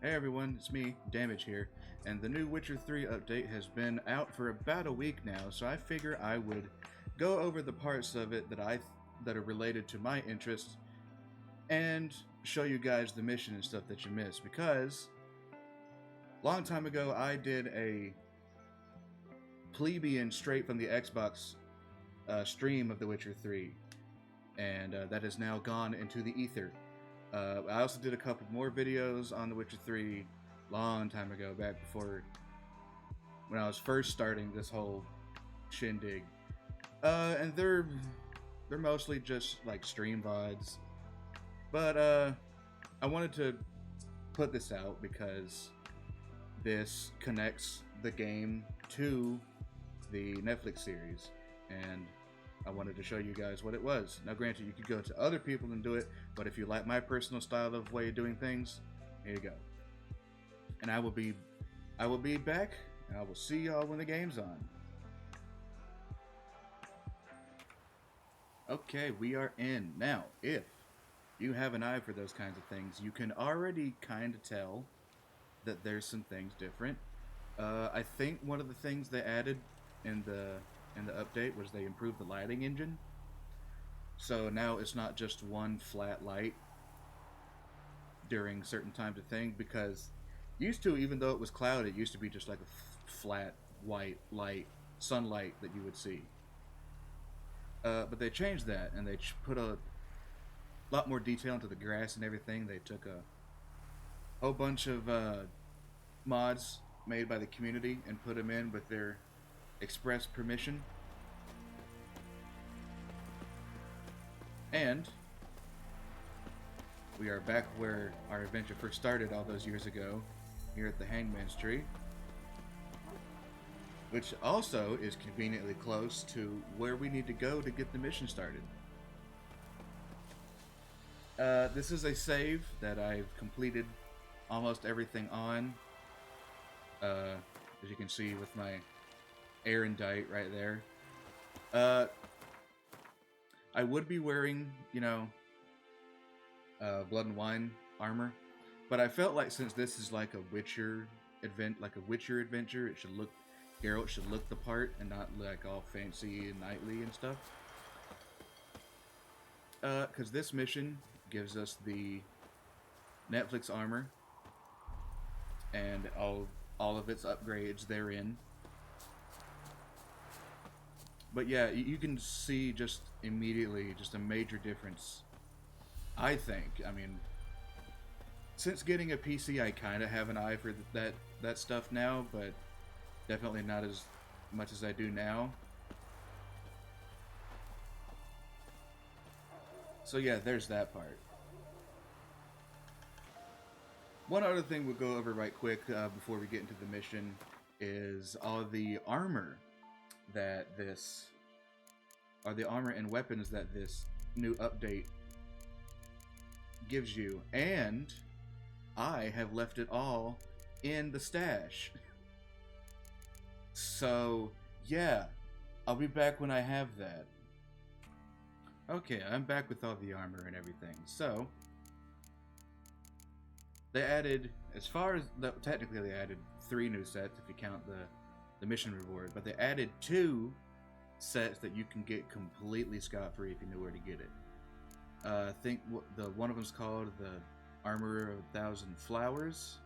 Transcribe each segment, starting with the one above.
Hey everyone, it's me, Damage here, and the new Witcher 3 update has been out for about a week now, so I figure I would go over the parts of it that are related to my interests and show you guys the mission and stuff that you missed, because long time ago I did a plebeian straight from the Xbox stream of The Witcher 3, and that has now gone into the ether. I also did a couple more videos on The Witcher 3 long time ago, back before when I was first starting this whole shindig. And they're mostly just like stream VODs. But I wanted to put this out because this connects the game to the Netflix series, and I wanted to show you guys what it was. Now, granted, you could go to other people and do it, but if you like my personal style of way of doing things, here you go. And I will be back, and I will see y'all when the game's on. Okay, we are in. Now, if you have an eye for those kinds of things, you can already kind of tell that there's some things different. I think one of the things they added in the update was they improved the lighting engine. So now it's not just one flat light during certain times of thing, because used to, even though it was cloudy, it used to be just like a flat white light, sunlight that you would see. But they changed that, and they put a lot more detail into the grass and everything. They took a whole bunch of mods made by the community and put them in with their express permission. And we are back where our adventure first started all those years ago, here at the Hangman's Tree, which also is conveniently close to where we need to go to get the mission started. This is a save that I've completed almost everything on. As you can see with my Erendite right there. I would be wearing, Blood and Wine armor, but I felt like since this is like a Witcher adventure, Geralt should look the part and not like all fancy and knightly and stuff. Because this mission gives us the Netflix armor and all of its upgrades therein. But yeah, you can see just immediately just a major difference. I think. I mean, since getting a PC, I kind of have an eye for that stuff now, but definitely not as much as I do now. So yeah, there's that part. One other thing we'll go over right quick before we get into the mission is all the armor the armor and weapons that this new update gives you, and I have left it all in the stash. So yeah, I'll be back when I have that. Okay, I'm back with all the armor and everything. So they added, technically they added 3 new sets if you count the mission reward, but they added 2 sets that you can get completely scot-free if you know where to get it. I think one of them's called the Armor of 1,000 Flowers,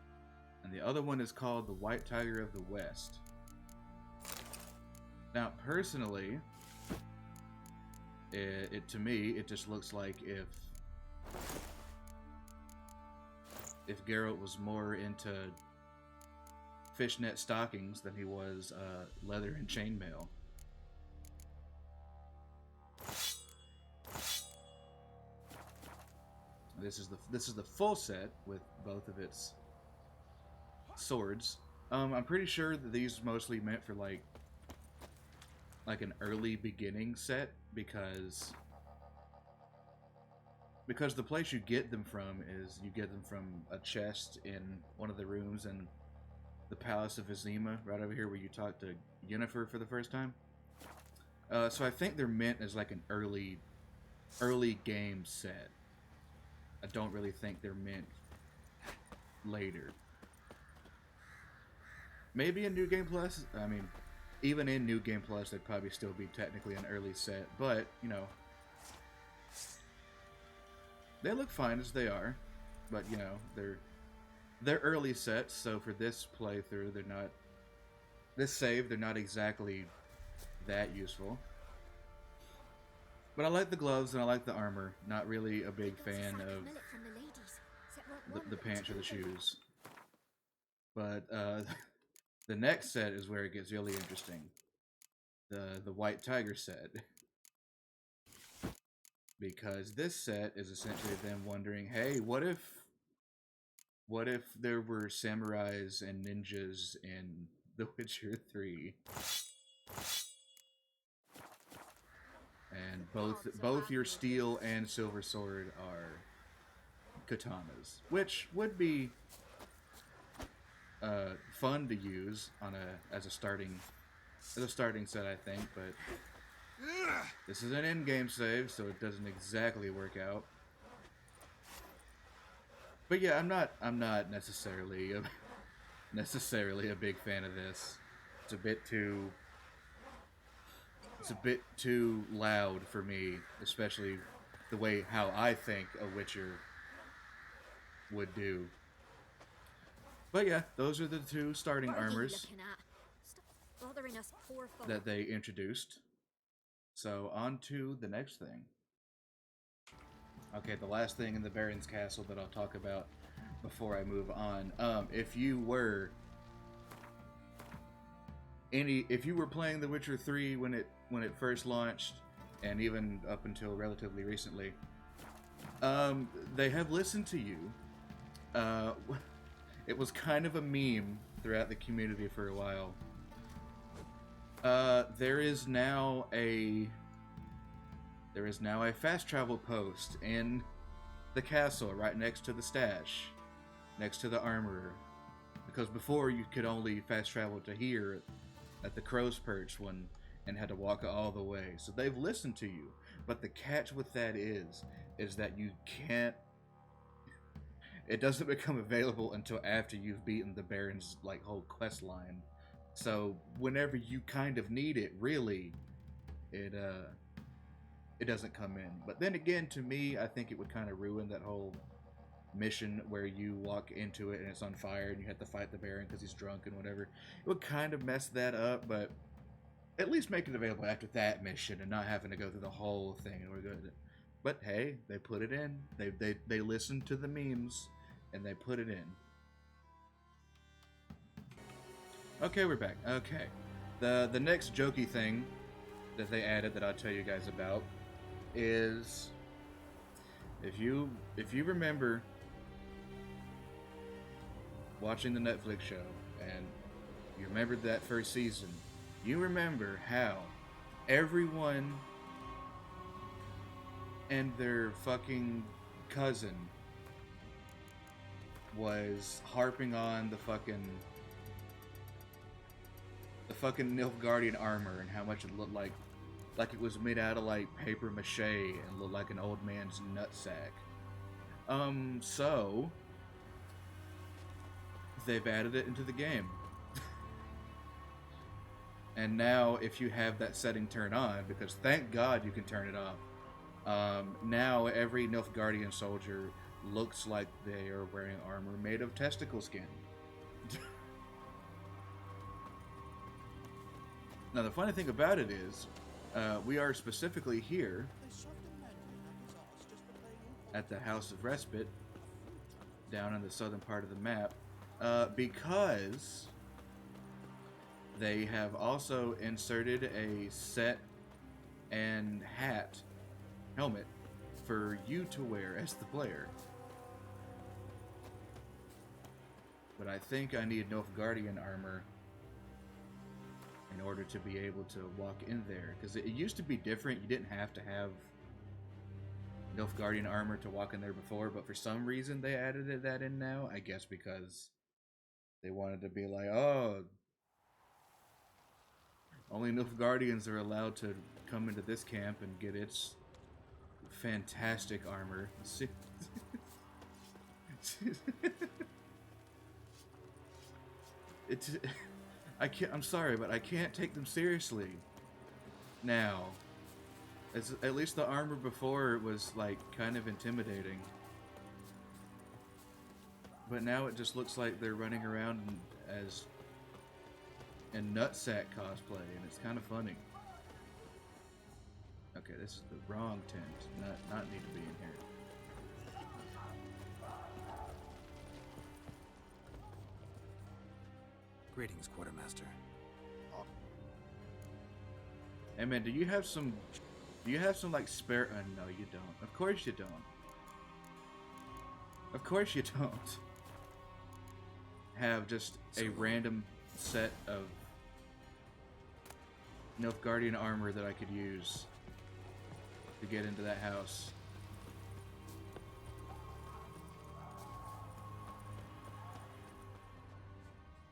and the other one is called the White Tiger of the West. Now, personally, to me, it just looks like if Geralt was more into fishnet stockings than he was leather and chainmail. This is the full set with both of its swords. I'm pretty sure that these mostly meant for like an early beginning set, because the place you get them from is you get them from a chest in one of the rooms in the Palace of Vizima, right over here where you talk to Yennefer for the first time. So I think they're meant as like an early game set. I don't really think they're meant later. Maybe in New Game Plus. I mean, even in New Game Plus, they'd probably still be technically an early set. But, you know, they look fine as they are. But, you know, they're early sets, so for this playthrough, they're not... This save, they're not exactly that useful. But I like the gloves and I like the armor. Not really a big fan of the pants or the shoes. But the next set is where it gets really interesting. The White Tiger set. Because this set is essentially them wondering, hey, what if there were samurais and ninjas in The Witcher 3? And both your steel and silver sword are katanas, which would be fun to use on as a starting set, I think. But this is an in-game save, so it doesn't exactly work out. But yeah, I'm not necessarily a big fan of this. It's a bit too loud for me, especially the way how I think a Witcher would do. But yeah, those are the two starting armors that they introduced. So on to the next thing. Okay, the last thing in the Baron's Castle that I'll talk about before I move on. If you were playing The Witcher 3 when it first launched, and even up until relatively recently, they have listened to you. It was kind of a meme throughout the community for a while. There is now a fast travel post in the castle right next to the stash, next to the armorer. Because before you could only fast travel to here at the Crow's Perch one and had to walk all the way. So they've listened to you. But the catch with that is that you can't... It doesn't become available until after you've beaten the Baron's whole quest line. So whenever you kind of need it, really, it doesn't come in. But then again, to me, I think it would kind of ruin that whole mission where you walk into it and it's on fire and you have to fight the Baron because he's drunk and whatever. It would kind of mess that up, but at least make it available after that mission and not having to go through the whole thing. And we're good. But hey, they put it in. They listened to the memes and they put it in. Okay, we're back. Okay, the next jokey thing that they added that I'll tell you guys about is if you remember watching the Netflix show and you remembered that first season, you remember how everyone and their fucking cousin was harping on the fucking Nilfgaardian armor and how much it looked like it was made out of paper mache and looked like an old man's nutsack. So they've added it into the game. And now if you have that setting turned on, because thank God you can turn it off, now every Nilfgaardian soldier looks like they are wearing armor made of testicle skin. Now the funny thing about it is, we are specifically here at the House of Respite, down in the southern part of the map, because they have also inserted a set and helmet for you to wear as the player. But I think I need Nilfgaardian armor in order to be able to walk in there, because it used to be different. You didn't have to have Nilfgaardian armor to walk in there before, but for some reason they added that in now. I guess because they wanted to be like, oh, only Nilfgaardians are allowed to come into this camp and get its fantastic armor. it's I can't. I'm sorry, but I can't take them seriously now. At least the armor before was like kind of intimidating, but now it just looks like they're running around as in nutsack cosplay, and it's kind of funny. Okay, this is the wrong tent. Not need to be in here. Greetings, Quartermaster. Hey man, do you have some like spare? No, you don't. Of course you don't. Of course you don't. Have just a random set of Nilfgaardian armor that I could use to get into that house.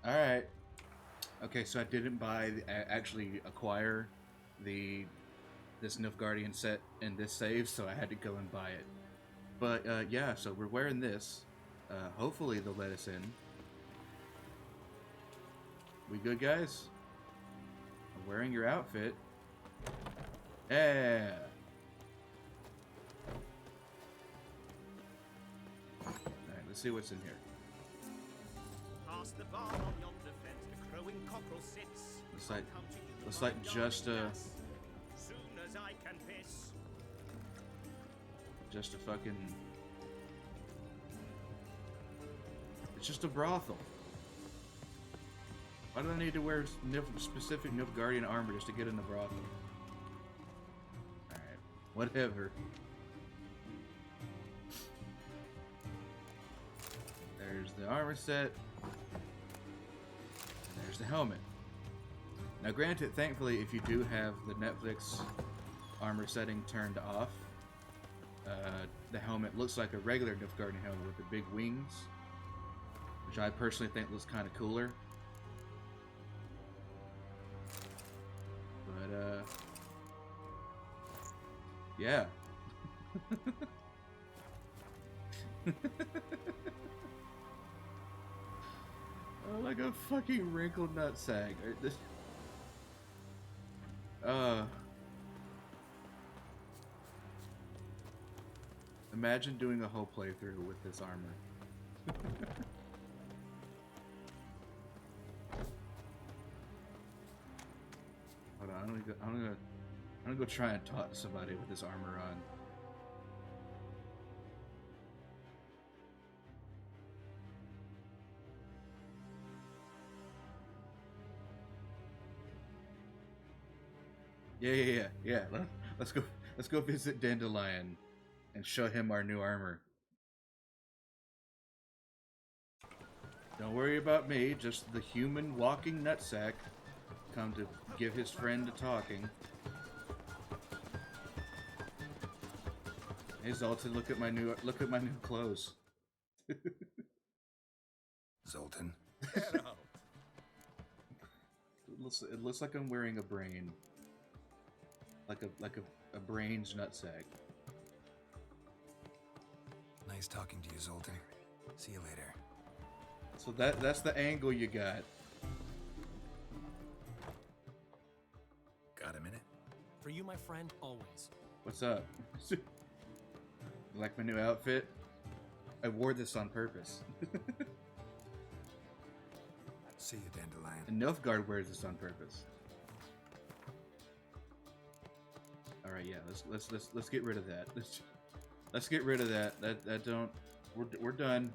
Alright. Okay, so I didn't actually acquire this Nilfgaardian set in this save, so I had to go and buy it. But yeah, so we're wearing this. Hopefully they'll let us in. We good, guys? I'm wearing your outfit. Yeah. Alright, let's see what's in here. Past the barn on yonder fence, the crowing cockerel sits. Looks like just a Soon as I can piss. just a fucking. It's just a brothel. Why do I need to wear specific Nilfgaardian armor just to get in the brothel? Alright, whatever. There's the armor set. And there's the helmet. Now granted, thankfully, if you do have the Netflix armor setting turned off, the helmet looks like a regular Nilfgaardian helmet with the big wings, which I personally think looks kind of cooler. But, yeah. Oh, like a fucking wrinkled nutsack. Imagine doing a whole playthrough with this armor. Hold on, I'm gonna go try and talk to somebody with this armor on. Yeah. Let's go visit Dandelion and show him our new armor. Don't worry about me, just the human walking nutsack come to give his friend a talking. Hey Zoltan, look at my new clothes. Zoltan. It looks like I'm wearing a brain. Like a brain's nutsack. Nice talking to you, Zoltan. See you later. So that's the angle you got. Got a minute? For you, my friend, always. What's up? You like my new outfit? I wore this on purpose. See you, Dandelion. And Nilfgaard wears this on purpose. All right, yeah. Let's get rid of that. Let's get rid of that. That don't. We're done.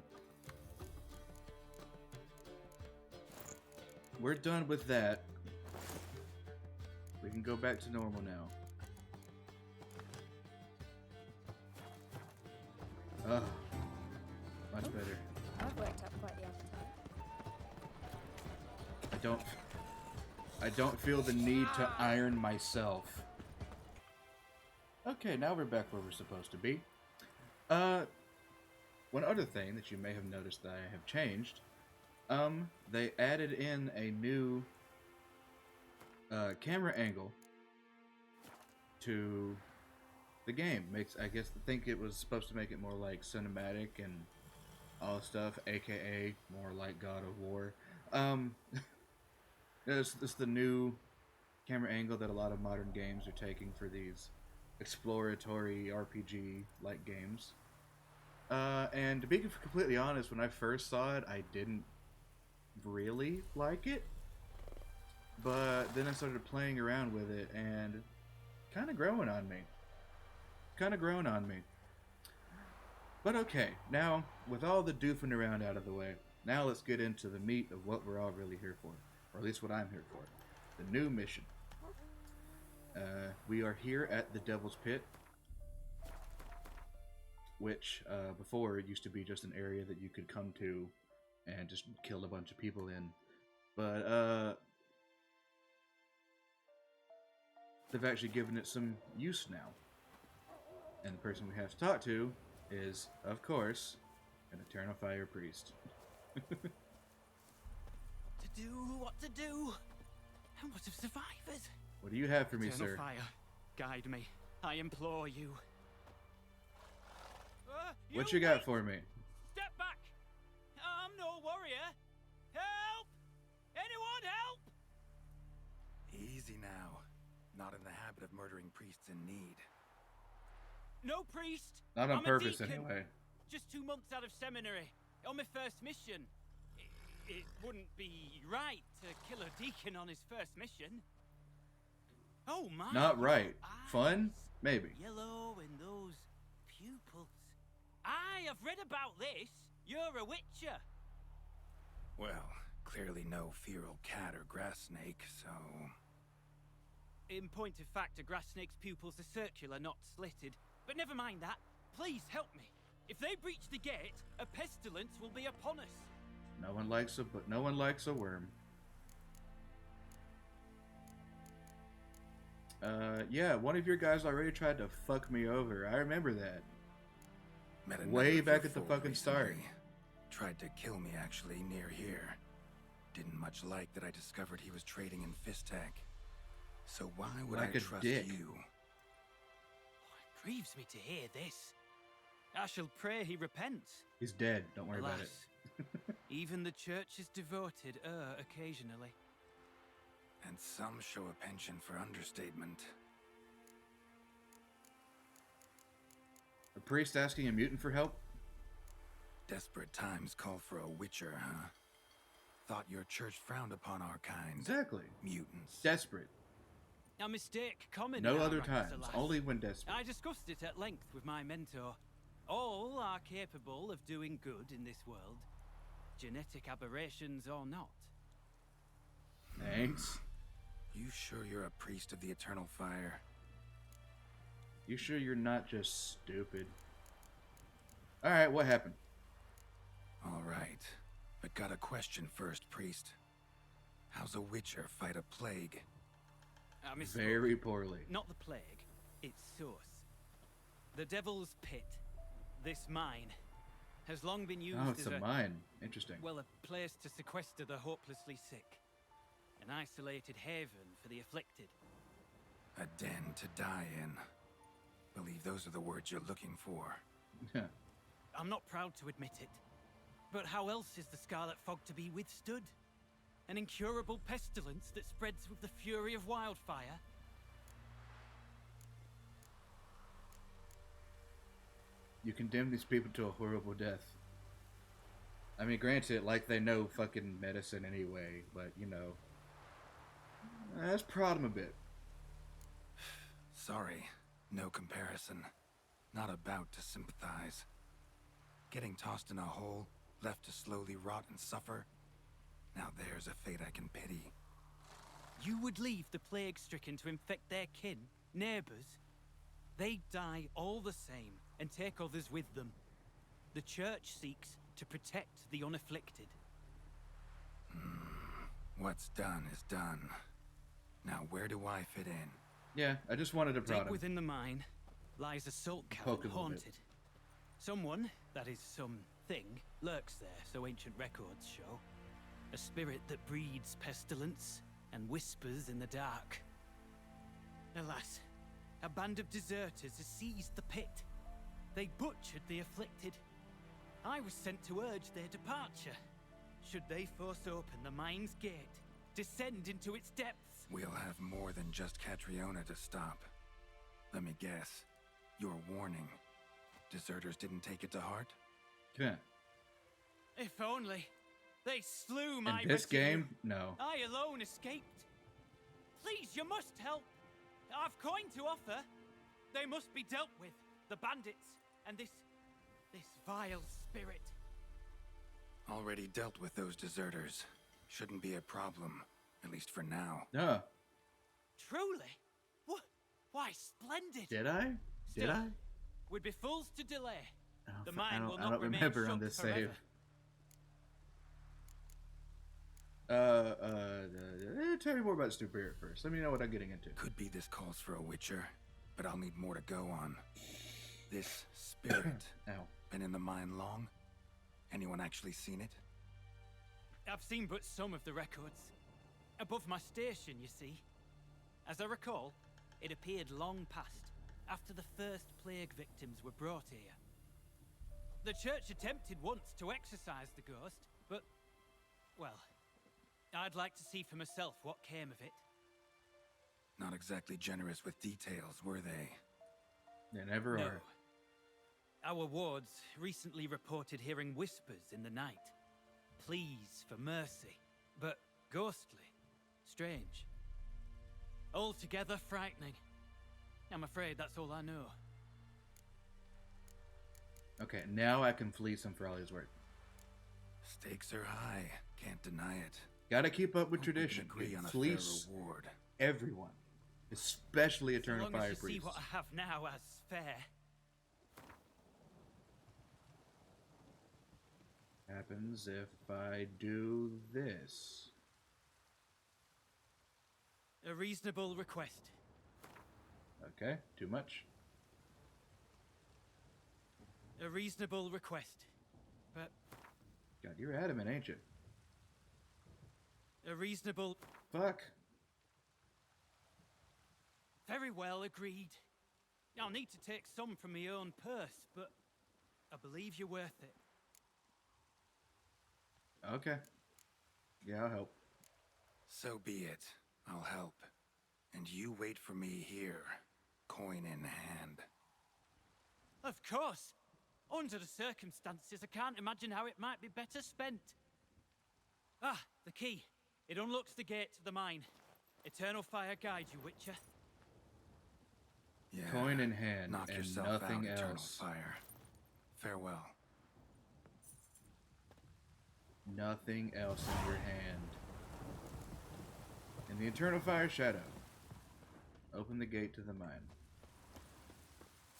We're done with that. We can go back to normal now. Oh, much better. I've worked up quite the appetite. I don't feel the need to iron myself. Okay, now we're back where we're supposed to be. One other thing that you may have noticed that I have changed, they added in a new camera angle to the game. I think it was supposed to make it more like cinematic and all stuff, aka more like God of War. um, it's the new camera angle that a lot of modern games are taking for these exploratory RPG-like games. And to be completely honest, when I first saw it, I didn't really like it. But then I started playing around with it and kind of growing on me. But okay, now, with all the doofing around out of the way, now let's get into the meat of what we're all really here for. Or at least what I'm here for. The new mission. We are here at the Devil's Pit, which before it used to be just an area that you could come to and just kill a bunch of people in. But they've actually given it some use now. And the person we have to talk to is, of course, an Eternal Fire Priest. What to do? And what of survivors? What do you have for me, Eternal sir? Fire, guide me. I implore you. What you got for me? Step back! I'm no warrior. Help! Anyone help! Easy now. Not in the habit of murdering priests in need. No priest. Not on I'm a purpose, deacon. anyway. Just 2 months out of seminary. On my first mission. It wouldn't be right to kill a deacon on his first mission. Oh my. Not right. Eyes. Fun? Maybe. Yellow in those pupils. I have read about this. You're a witcher. Well, clearly no feral cat or grass snake, so... In point of fact, a grass snake's pupils are circular, not slitted. But never mind that. Please help me. If they breach the gate, a pestilence will be upon us. No one likes a worm. Yeah, one of your guys already tried to fuck me over. I remember that. Met a Way number of back your at the folk fucking start. recently. Tried to kill me, actually, near here. Didn't much like that I discovered he was trading in Fistak. So why would Like I a trust dick. you? It grieves me to hear this. I shall pray he repents. He's dead. Don't worry about it. Alas, even the church is devoted occasionally. And some show a penchant for understatement. A priest asking a mutant for help? Desperate times call for a witcher, huh? Thought your church frowned upon our kind. Exactly. Mutants. Desperate. A mistake common No in our other ranks, times. alas. Only when desperate. I discussed it at length with my mentor. All are capable of doing good in this world, genetic aberrations or not. Thanks. You sure you're a priest of the Eternal Fire? You sure you're not just stupid? Alright, what happened? All right. But got a question first, priest. How's a witcher fight a plague? I misspoke. Very poorly. Not the plague, its source. The Devil's Pit, this mine, has long been used Oh, as it's a mine. Interesting. well, a place to sequester the hopelessly sick. An isolated haven for the afflicted. A den to die in. Believe those are the words you're looking for. I'm not proud to admit it, but how else is the Scarlet Fog to be withstood? An incurable pestilence that spreads with the fury of wildfire? You condemn these people to a horrible death. I mean, granted, like they know fucking medicine anyway, but you know. Let's prod them a bit. Sorry, no comparison. Not about to sympathize. Getting tossed in a hole, left to slowly rot and suffer. Now there's a fate I can pity. You would leave the plague-stricken to infect their kin, neighbors? They die all the same and take others with them. The church seeks to protect the unafflicted. What's done is done. Now where do I fit in? Yeah, I just wanted to prod Deep him. within the mine lies a salt Poke cavern a little bit. haunted. Someone, that is something, lurks there, so ancient records show. A spirit that breeds pestilence and whispers in the dark. Alas, a band of deserters has seized the pit. They butchered the afflicted. I was sent to urge their departure. should they force open the mine's gate, descend into its depths. We'll have more than just Catriona to stop. Let me guess. Your warning. Deserters didn't take it to heart? Come on. If only. They slew my In this retinue. game, no. I alone escaped. Please, you must help. I've coin to offer. They must be dealt with. The bandits and this vile spirit. Already dealt with those deserters. Shouldn't be a problem, at least for now. No. Truly? What? Why, splendid. Did I? Did Still, I? We'd be fools to delay. The I mine don't, will I not don't remain remember on shut this forever. save. Tell me more about Spirit first. Let me know what I'm getting into. Could be this calls for a Witcher, but I'll need more to go on. This spirit. Ow. Been in the mine long? Anyone actually seen it? I've seen but some of the records. Above my station, you see. As I recall, it appeared long past, after the first plague victims were brought here. The church attempted once to exorcise the ghost, but, well, I'd like to see for myself what came of it. Not exactly generous with details, were they? They never No. are. Our wards recently reported hearing whispers in the night. Pleas for mercy, but ghostly, strange. Altogether frightening. I'm afraid that's all I know. Okay, now I can fleece him for all he's worth. Stakes are high, can't deny it. Gotta keep up with Hope we can tradition. agree on a Fleece fair reward. everyone, especially So Eternal long as Fire you see Priests. what I have now as fair. Happens if I do this. A reasonable request. Okay, too much. A reasonable request. But God, you're adamant, ain't you? a reasonable... Fuck. Very well, agreed. I'll need to take some from my own purse, but I believe you're worth it. Okay. Yeah, I'll help. So be it. I'll help. And you wait for me here, coin in hand. Of course. Under the circumstances, I can't imagine how it might be better spent. Ah, the key. It unlocks the gate to the mine. Eternal fire guide you, Witcher. Yeah. Coin in hand Knock and yourself nothing out, Eternal else. Fire. Farewell. Nothing else in your hand. In the Eternal Fire Shadow. Open the gate to the mine.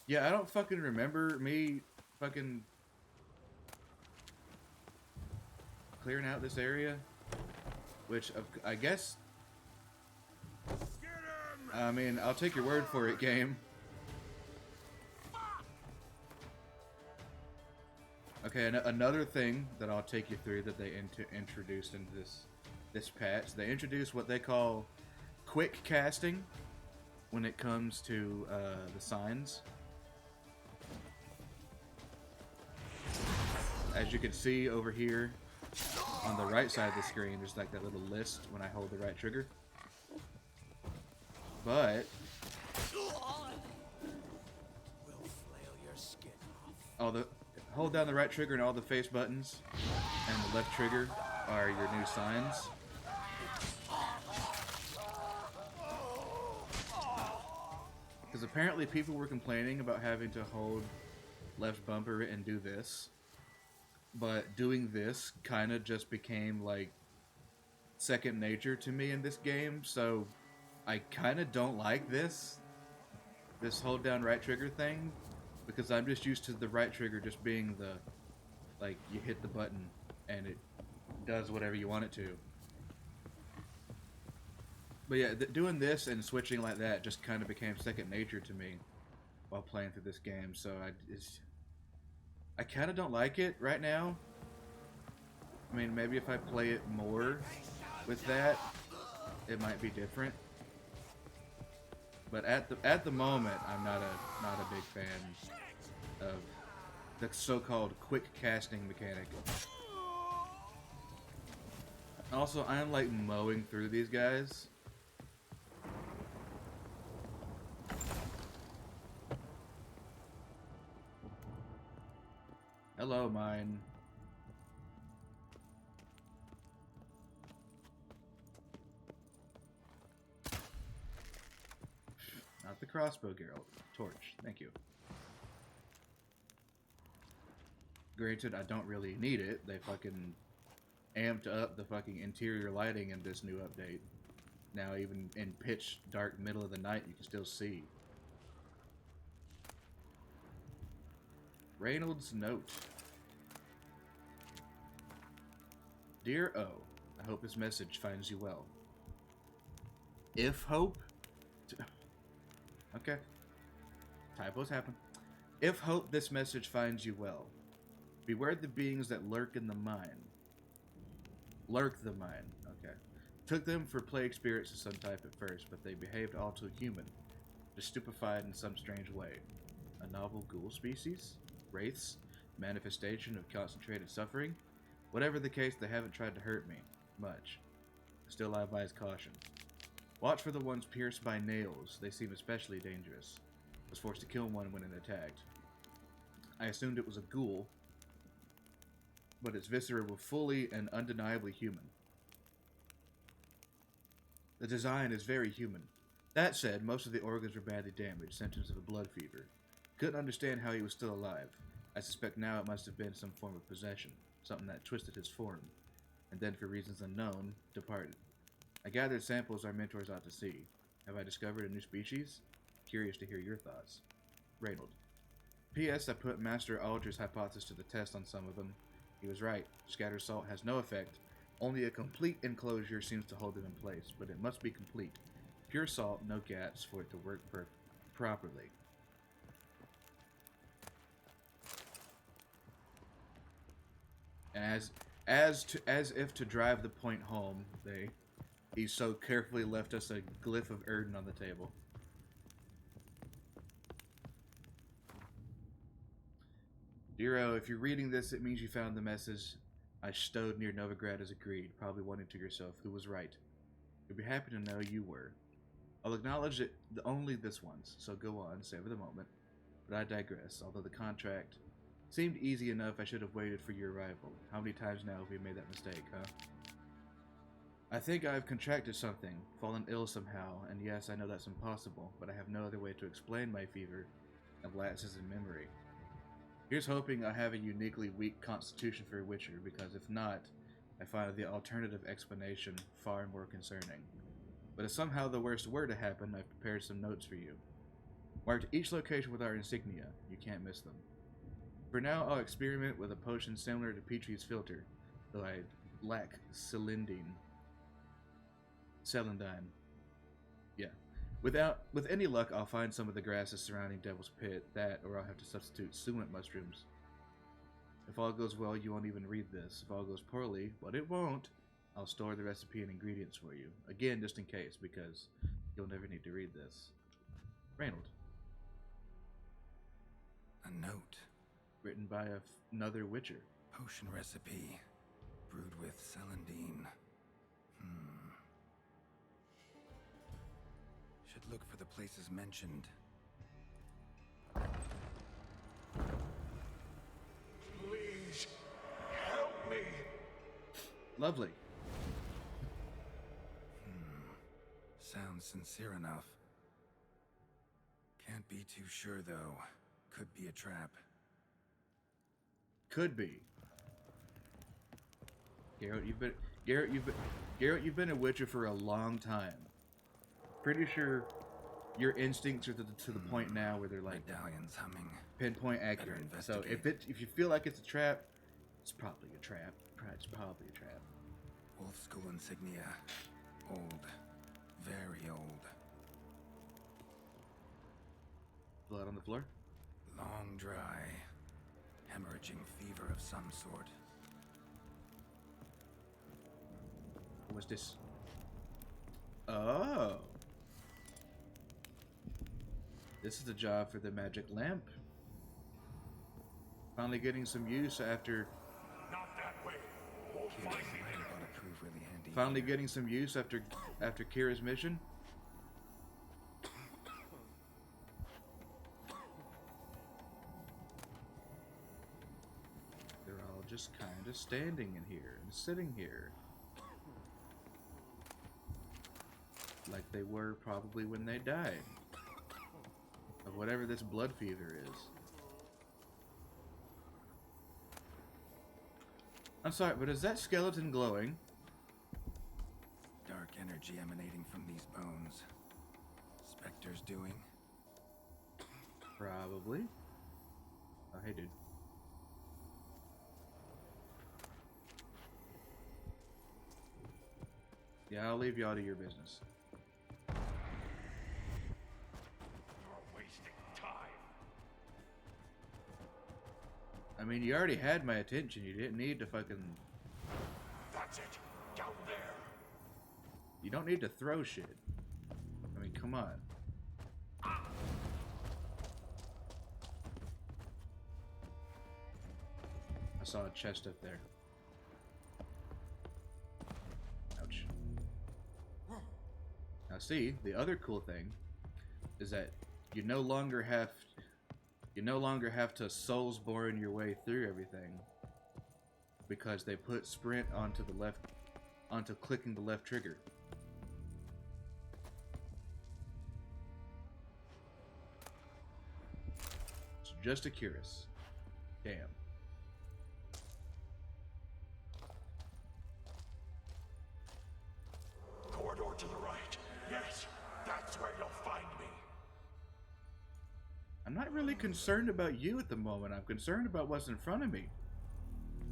Yeah, I don't fucking remember me fucking clearing out this area. Which, I guess... I mean, I'll take your word for it, game. Okay, another thing that I'll take you through that they introduced into this patch. They introduced what they call quick casting when it comes to the signs. As you can see over here on the right side of the screen, there's like that little list when I hold the right trigger. But hold down the right trigger and all the face buttons, and the left trigger are your new signs. Because apparently people were complaining about having to hold left bumper and do this. But doing this kind of just became like second nature to me in this game, so I kind of don't like this hold down right trigger thing, because I'm just used to the right trigger just being the, like, you hit the button and it does whatever you want it to. But yeah, doing this and switching like that just kind of became second nature to me while playing through this game, so I kind of don't like it right now. I mean, maybe if I play it more with that, it might be different. But at the moment, I'm not a big fan of the so-called quick casting mechanic. Also, I am like mowing through these guys. Hello, mine. Not the crossbow, Geralt. Torch. Thank you. Granted, I don't really need it. They fucking amped up the fucking interior lighting in this new update. Now, even in pitch dark middle of the night, you can still see. Reynolds' note. Dear O, I hope this message finds you well. If hope? Okay. Typos happen. If hope this message finds you well. Beware the beings that lurk in the mine. Lurk the mine. Okay. Took them for plague spirits of some type at first, but they behaved all too human. Just stupefied in some strange way. A novel ghoul species? Wraiths? Manifestation of concentrated suffering? Whatever the case, they haven't tried to hurt me. Much. Still, I advise caution. Watch for the ones pierced by nails. They seem especially dangerous. Was forced to kill one when it attacked. I assumed it was a ghoul, but its viscera were fully and undeniably human. The design is very human. That said, most of the organs were badly damaged, symptoms of a blood fever. Couldn't understand how he was still alive. I suspect now it must have been some form of possession, something that twisted his form, and then for reasons unknown, departed. I gathered samples our mentors ought to see. Have I discovered a new species? Curious to hear your thoughts. Reynold. P.S. I put Master Aldridge's hypothesis to the test on some of them. He was right. Scattered salt has no effect. Only a complete enclosure seems to hold them in place, but it must be complete. Pure salt, no gaps for it to work properly. As if to drive the point home, he so carefully left us a glyph of Erden on the table. Dero, if you're reading this, it means you found the message I stowed near Novigrad as agreed, probably wondering to yourself who was right. You'll be happy to know you were. I'll acknowledge it only this once, so go on, savor the moment. But I digress, although the contract seemed easy enough, I should have waited for your arrival. How many times now have we made that mistake, huh? I think I've contracted something, fallen ill somehow, and yes, I know that's impossible, but I have no other way to explain my fever and lapses in memory. Here's hoping I have a uniquely weak constitution for a Witcher, because if not, I find the alternative explanation far more concerning. But if somehow the worst were to happen, I've prepared some notes for you. Marked each location with our insignia, you can't miss them. For now, I'll experiment with a potion similar to Petrie's filter, though I lack Celandine. Yeah. With any luck, I'll find some of the grasses surrounding Devil's Pit, that, or I'll have to substitute suet mushrooms. If all goes well, you won't even read this. If all goes poorly, but it won't, I'll store the recipe and ingredients for you. Again, just in case, because you'll never need to read this. Reynold. A note. Written by another Witcher. Potion recipe. Brewed with Celandine. Should look for the places mentioned. Please, help me. Lovely. Sounds sincere enough. Can't be too sure, though. Could be a trap. Could be. Garrett, you've been a Witcher for a long time. Pretty sure your instincts are to the point now where they're like Medallions humming. pinpoint accurate. So if you feel like it's a trap, it's probably a trap. It's probably a trap. Wolf School insignia. Old. Very old. Blood on the floor. Long dry. Hemorrhaging fever of some sort. What's this? Oh. This is the job for the magic lamp. Finally getting some use after... Not that way. Won't find me Might there. ought to prove really handy. Finally getting some use after Kira's mission. They're all just kind of standing in here and sitting here. Like they were probably when they died. Of whatever this blood fever is. I'm sorry, but is that skeleton glowing? Dark energy emanating from these bones. Spectre's doing? Probably. Oh, hey, dude. Yeah, I'll leave y'all to your business. You're wasting time. I mean, you already had my attention. You didn't need to fucking... That's it. Down there. You don't need to throw shit. I mean, come on. I saw a chest up there. Ouch. Now see, the other cool thing is that you no longer have to Soulsborne your way through everything, because they put sprint onto clicking the left trigger. It's just a curious. Damn. Corridor to the right. Yes, that's where you'll find me. I'm not really concerned about you at the moment. I'm concerned about what's in front of me.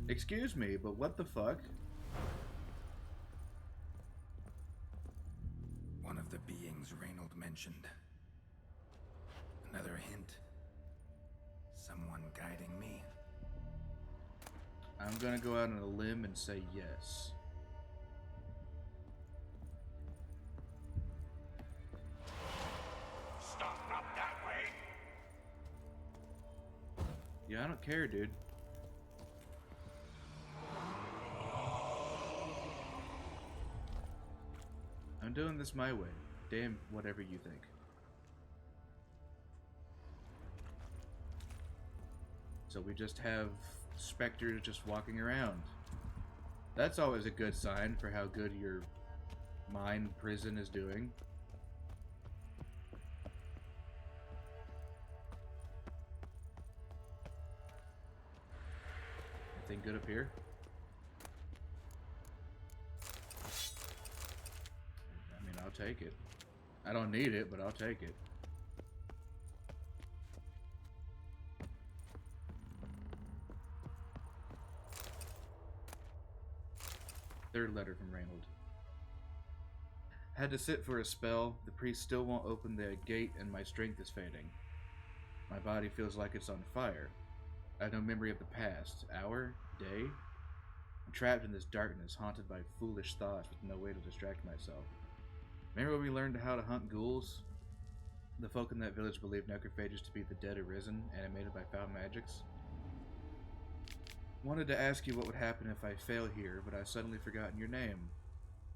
Excuse me, but what the fuck? One of the beings Reynold mentioned. Another hint. Someone guiding me. I'm gonna go out on a limb and say yes. Stop, not that way. Yeah, I don't care, dude. I'm doing this my way. Damn whatever you think. So we just have specters just walking around. That's always a good sign for how good your mind prison is doing. Anything good up here? I mean, I'll take it. I don't need it, but I'll take it. Third letter from Reynold. Had to sit for a spell. The priest still won't open the gate and my strength is fading. My body feels like it's on fire. I have no memory of the past. Hour? Day? I'm trapped in this darkness, haunted by foolish thoughts with no way to distract myself. Remember when we learned how to hunt ghouls? The folk in that village believed necrophages to be the dead arisen, animated by foul magics. Wanted to ask you what would happen if I fail here, but I've suddenly forgotten your name.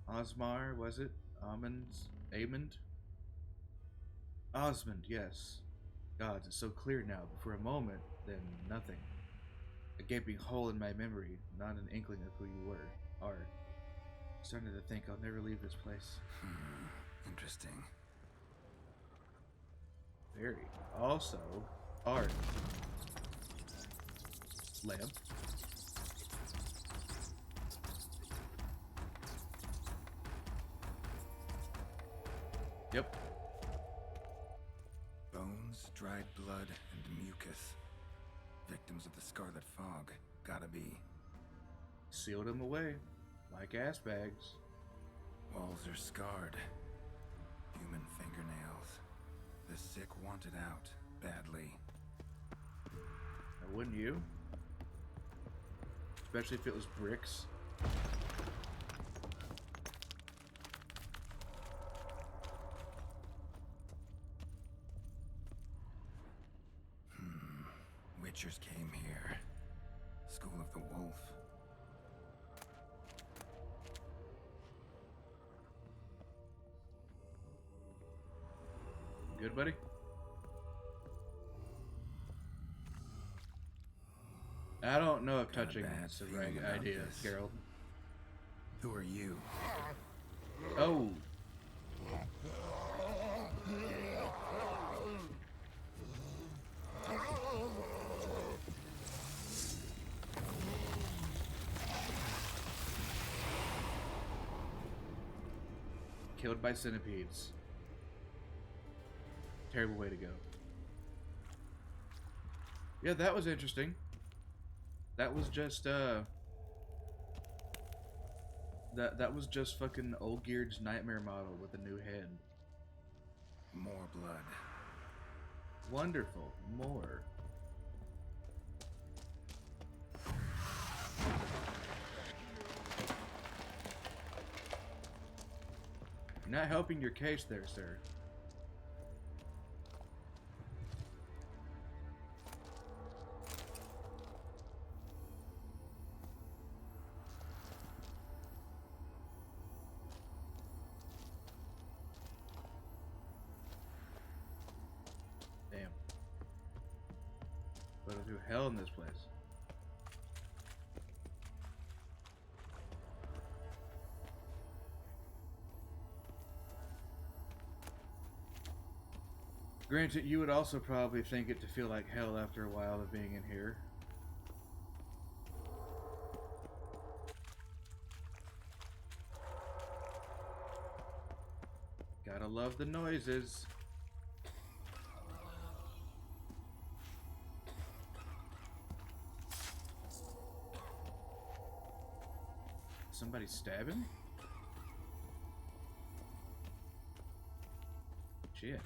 Osmar, was it? Amond? Osmond, yes. Gods, it's so clear now, but for a moment, then nothing. A gaping hole in my memory, not an inkling of who you are. Starting to think I'll never leave this place. Interesting. Very. Also, art. Lamp. Yep. Bones, dried blood, and mucus. Victims of the Scarlet Fog. Gotta be. Sealed them away. Like ass bags. Walls are scarred. Human fingernails. The sick want it out. Badly. Now, wouldn't you? Especially if it was bricks. Witchers came here. School of the Wolf. good, buddy? I don't know if Got a touching bad is the feeling right about idea, this. Geralt. Who are you? Oh. Killed by centipedes. Terrible way to go. Yeah, that was interesting. That was just that was just fucking Olgierd's nightmare model with a new head. More blood. Wonderful. More. You're not helping your case there, sir. Damn. Going through hell in this place. Granted, you would also probably think it to feel like hell after a while of being in here. Gotta love the noises. Somebody stabbing? Shit.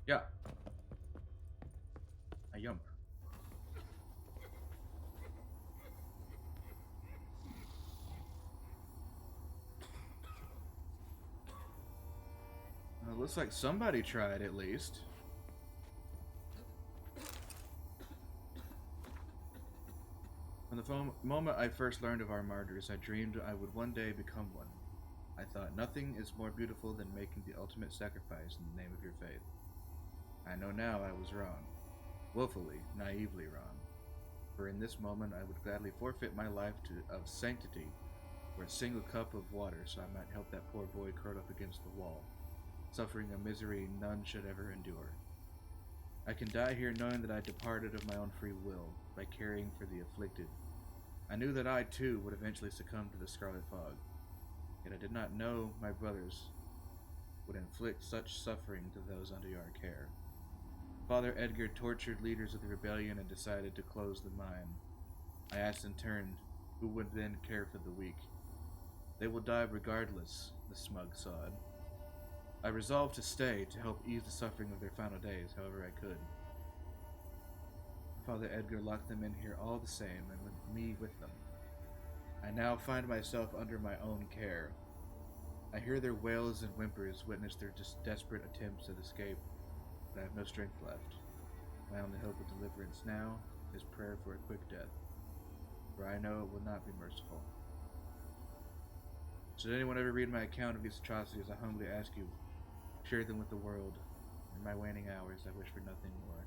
Yeah. A yump. Looks like somebody tried at least. From the moment I first learned of our martyrs, I dreamed I would one day become one. I thought nothing is more beautiful than making the ultimate sacrifice in the name of your faith. I know now I was wrong. Woefully, naively wrong. For in this moment I would gladly forfeit my life of sanctity for a single cup of water so I might help that poor boy curled up against the wall, suffering a misery none should ever endure. I can die here knowing that I departed of my own free will, by caring for the afflicted. I knew that I, too, would eventually succumb to the scarlet fog, yet I did not know my brothers would inflict such suffering to those under our care. Father Edgar tortured leaders of the rebellion and decided to close the mine. I asked in turn, who would then care for the weak? They will die regardless, the smug sod. I resolved to stay to help ease the suffering of their final days, however I could. Father Edgar locked them in here all the same, and with me with them. I now find myself under my own care. I hear their wails and whimpers, witness their desperate attempts at escape, but I have no strength left. My only hope of deliverance now is prayer for a quick death, for I know it will not be merciful. Should anyone ever read my account of these atrocities, I humbly ask you, share them with the world. In my waning hours, I wish for nothing more.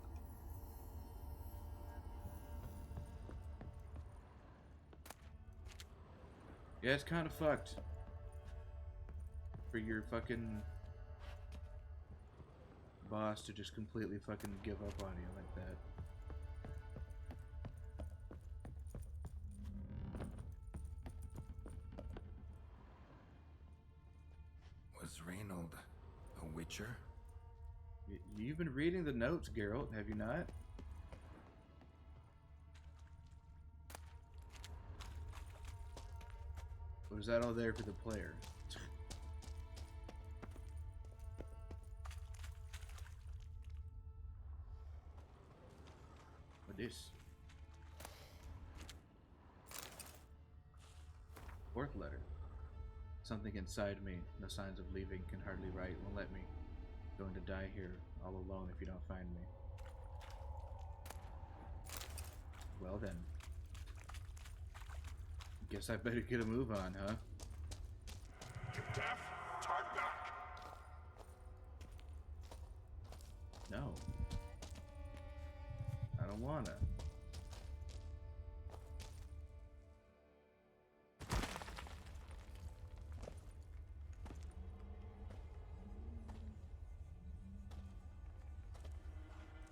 Yeah, it's kind of fucked. For your fucking boss to just completely fucking give up on you like that. Was Reynold a witcher? You've been reading the notes, Geralt, have you not? Or is that all there for the player? What is? Fourth letter. Something inside me, no signs of leaving, can hardly write, won't let me. Going to die here, all alone if you don't find me. Well then. Guess I better get a move on, huh? You deaf? Turn back! No. I don't wanna.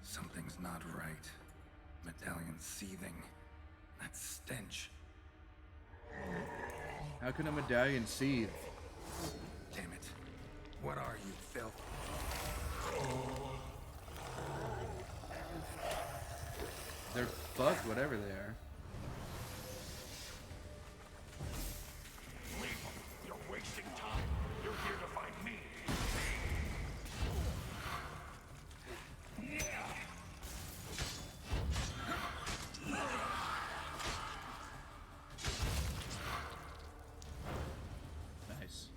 Something's not right. Medallion seething. That stench. How can a medallion seethe? Damn it. What are you, filth? They're fucked, whatever they are. Leave them. You're wasting time. You're here to find me. Nice.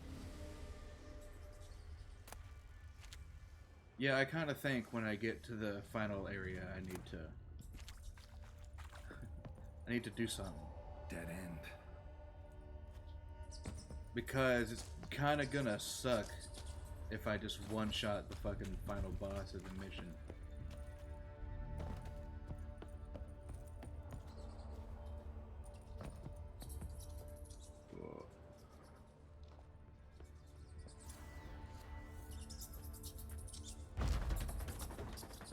Yeah, I kind of think when I get to the final area, I need to do something. Dead end. Because it's kind of gonna suck if I just one-shot the fucking final boss of the mission. Whoa.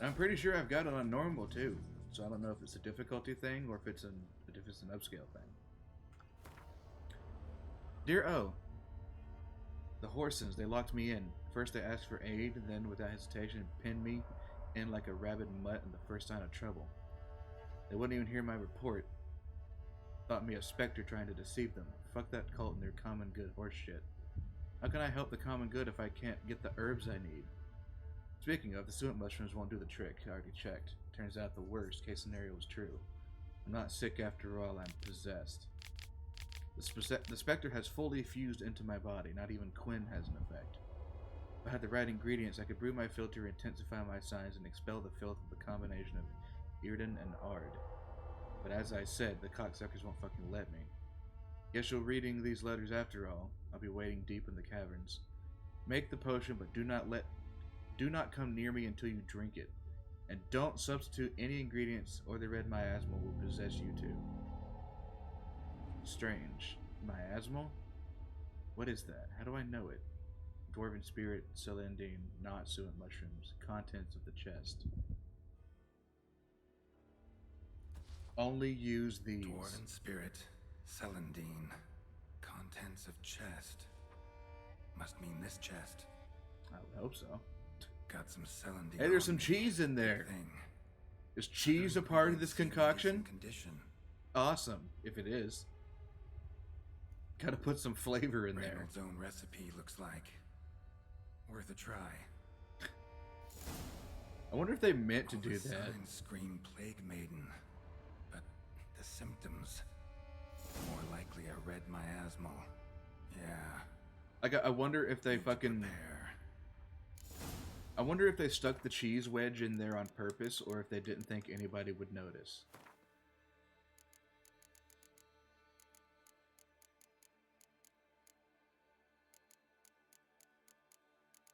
I'm pretty sure I've got it on normal too, so I don't know if it's a difficulty thing or if it's an upscale thing. Dear O, the Horsons, they locked me in. First they asked for aid, then without hesitation pinned me in like a rabid mutt in the first sign of trouble. They wouldn't even hear my report. Thought me a specter trying to deceive them. Fuck that cult and their common good horse shit. How can I help the common good if I can't get the herbs I need? Speaking of, the suet mushrooms won't do the trick. I already checked. Turns out the worst case scenario was true. I'm not sick after all, I'm possessed. The specter has fully fused into my body. Not even Quinn has an effect. If I had the right ingredients, I could brew my filter, intensify my signs, and expel the filth of the combination of Irden and Ard. But as I said, the cocksuckers won't fucking let me. Guess you're reading these letters after all. I'll be waiting deep in the caverns. Make the potion, but do not come near me until you drink it. And don't substitute any ingredients or the red miasma will possess you too. Strange. Miasma? What is that? How do I know it? Dwarven spirit, Celandine, not suet mushrooms. Contents of the chest. Only use these. Dwarven spirit, Celandine. Contents of chest. Must mean this chest. I would hope so. Got some Celandine. Hey, there's some on me. cheese in there. Thing. Is cheese a part of this Seems in concoction? decent condition. Awesome, if it is. Gotta put some flavor in there. Reynolds' own recipe looks like. Worth a try. I wonder if they meant to All do the that. signs scream plague maiden, but the symptoms more likely a red miasmal. Yeah. Like, I wonder if they need to fucking... prepare. I wonder if they stuck the cheese wedge in there on purpose, or if they didn't think anybody would notice.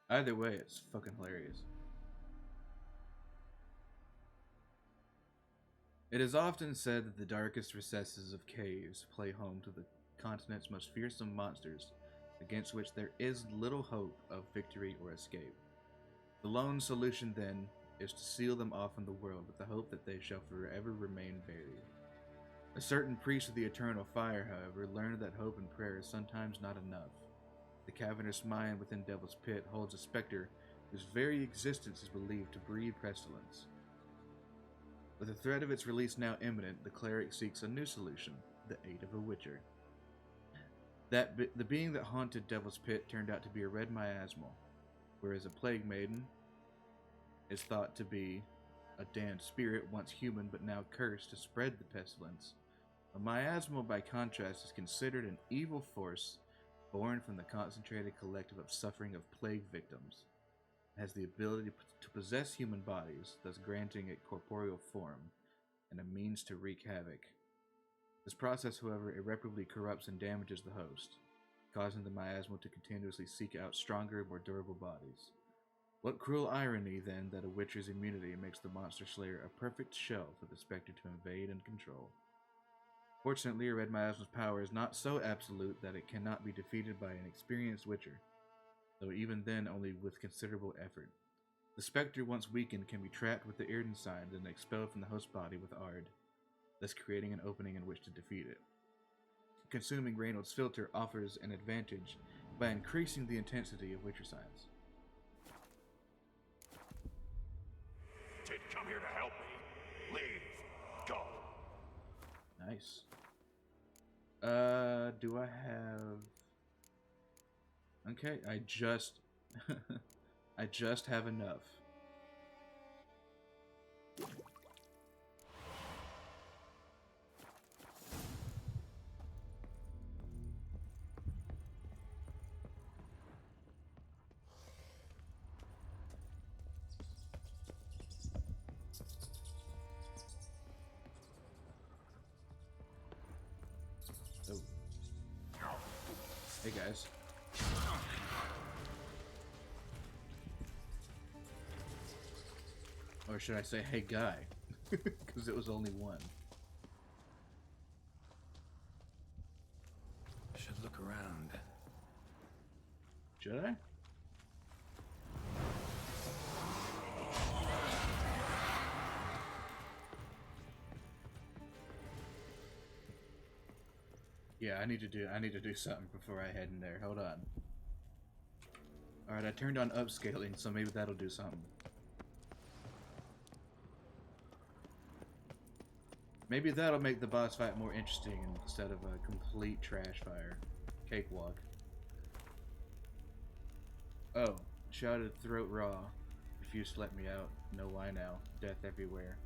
Either way, it's fucking hilarious. It is often said that the darkest recesses of caves play home to the continent's most fearsome monsters, against which there is little hope of victory or escape. The lone solution, then, is to seal them off from the world with the hope that they shall forever remain buried. A certain priest of the eternal fire, however, learned that hope and prayer is sometimes not enough. The cavernous mine within Devil's Pit holds a specter whose very existence is believed to breed pestilence. With the threat of its release now imminent, the cleric seeks a new solution, the aid of a witcher. The being that haunted Devil's Pit turned out to be a red miasmal, whereas a plague maiden is thought to be a damned spirit, once human but now cursed to spread the pestilence. A miasmal, by contrast, is considered an evil force born from the concentrated collective of suffering of plague victims. It has the ability to possess human bodies, thus granting it corporeal form and a means to wreak havoc. This process, however, irreparably corrupts and damages the host, causing the miasma to continuously seek out stronger, more durable bodies. What cruel irony, then, that a Witcher's immunity makes the Monster Slayer a perfect shell for the Spectre to invade and control. Fortunately, Red Miasma's power is not so absolute that it cannot be defeated by an experienced Witcher, though even then only with considerable effort. The Spectre, once weakened, can be trapped with the Irdenstein and expelled from the host body with Ard, thus creating an opening in which to defeat it. Consuming Reynold's filter offers an advantage by increasing the intensity of Witcher signs. Did come here to help me. Leave. Go. Nice. Do I have... Okay, I just... I just have enough. Oh. Hey guys. Or should I say, hey guy? Because it was only one. Should look around. Should I? Yeah, I need to do something before I head in there. Hold on. Alright, I turned on upscaling, so maybe that'll do something. Maybe that'll make the boss fight more interesting instead of a complete trash fire. Cakewalk. Oh, shouted throat raw. Refused to let me out. No why now. Death everywhere.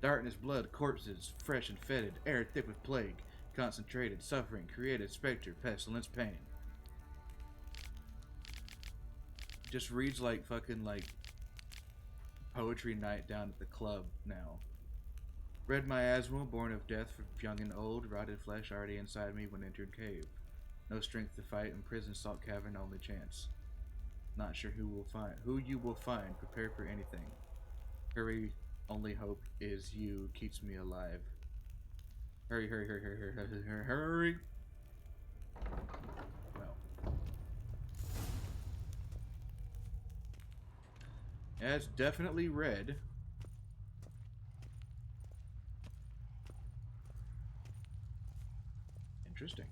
Darkness, blood, corpses, fresh and fetid, air thick with plague, concentrated, suffering, created, spectre, pestilence, pain. Just reads like fucking like poetry night down at the club now. Red miasma, born of death for young and old, rotted flesh already inside me when entered cave. No strength to fight, imprisoned salt cavern, only chance. Not sure who you will find, prepare for anything. Hurry, only hope is you, keeps me alive. Hurry, hurry, hurry, hurry, hurry, hurry, hurry. Well. Yeah, it's definitely red. Interesting.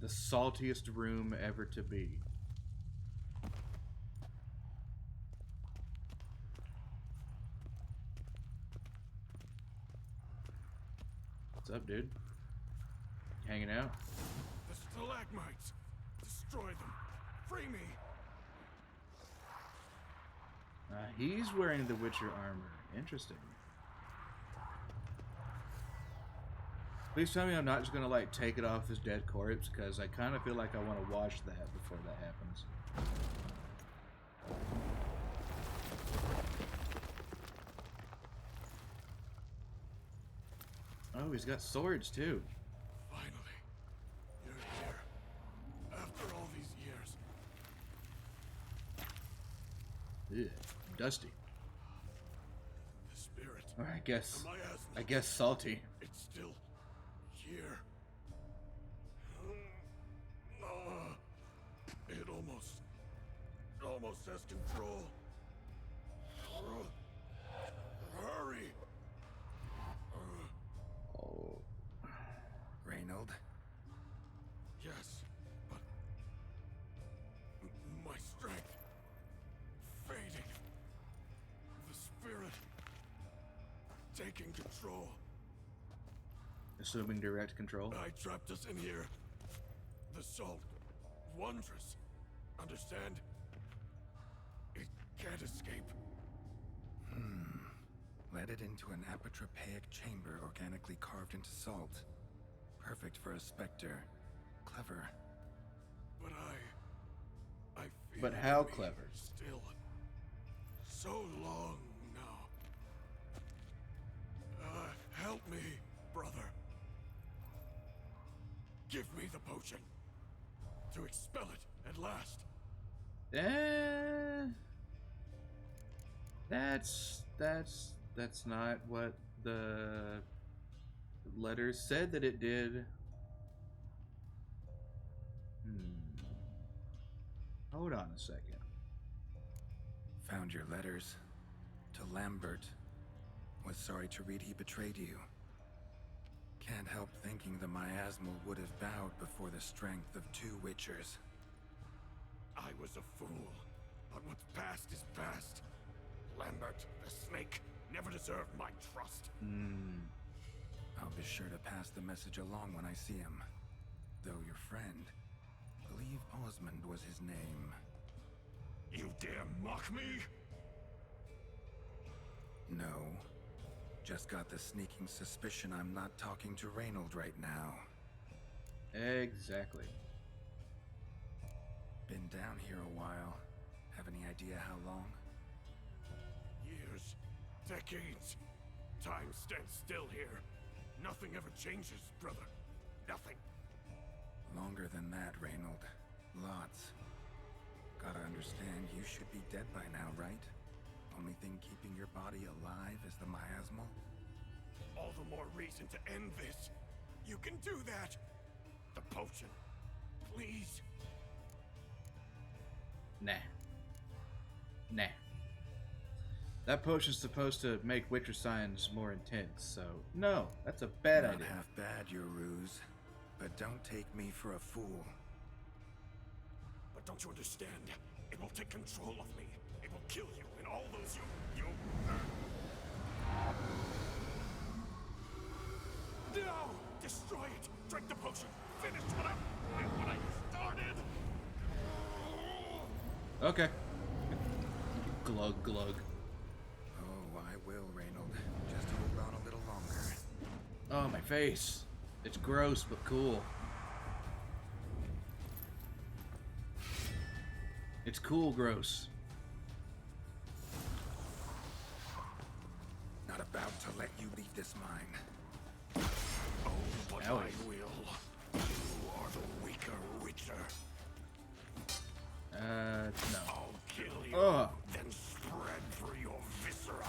The saltiest room ever to be. What's up, dude? Hanging out? The stalagmites. Destroy them. Free me. He's wearing the Witcher armor. Interesting. Please tell me I'm not just gonna like take it off this dead corpse, because I kind of feel like I want to wash that before that happens. Oh, he's got swords too. Finally. You're here. After all these years. Ugh, dusty. The spirit. Or I The miasma. guess salty. It's still here. It almost has control. Hurry. Oh, Reynold? Yes, but my strength fading. The spirit taking control. assuming direct control. I trapped us in here. The salt. Wondrous. Understand? It can't escape. led it into an apotropaic chamber organically carved into salt. Perfect for a specter. Clever. But I feel But how to be clever? Still, so long now. Help me, brother. Give me the potion to expel it at last. That's not what the letters said that it did. Hold on a second. Found your letters. To Lambert. Was sorry to read he betrayed you. Can't help thinking the miasmal would have bowed before the strength of 2 Witchers. I was a fool, but what's past is past. Lambert, the snake, never deserved my trust. I'll be sure to pass the message along when I see him. Though your friend, believe Osmond was his name. You dare mock me? No. Just got the sneaking suspicion I'm not talking to Reynold right now. Exactly. Been down here a while. Have any idea how long? Years, decades. Time stands still here. Nothing ever changes, brother. Nothing. Longer than that, Reynold. Lots. Gotta understand, you should be dead by now, right? Only thing keeping your body alive is the miasmal? All the more reason to end this. You can do that. The potion. Please. Nah. That potion's supposed to make Witcher signs more intense, so no, that's a bad Not idea. half bad, your ruse. But don't take me for a fool. But don't you understand? It will take control of me. It will kill you and all those you... No! Destroy it! Drink the potion! Finish what I started! Okay. Glug glug. Oh, I will, Reynold. Just hold on a little longer. Oh, my face. It's gross, but cool. It's cool gross. Not about to let you leave this mine. Oh, but Owie. I will. You are the weaker Witcher. No. I'll kill you, Ugh. then spread through your viscera.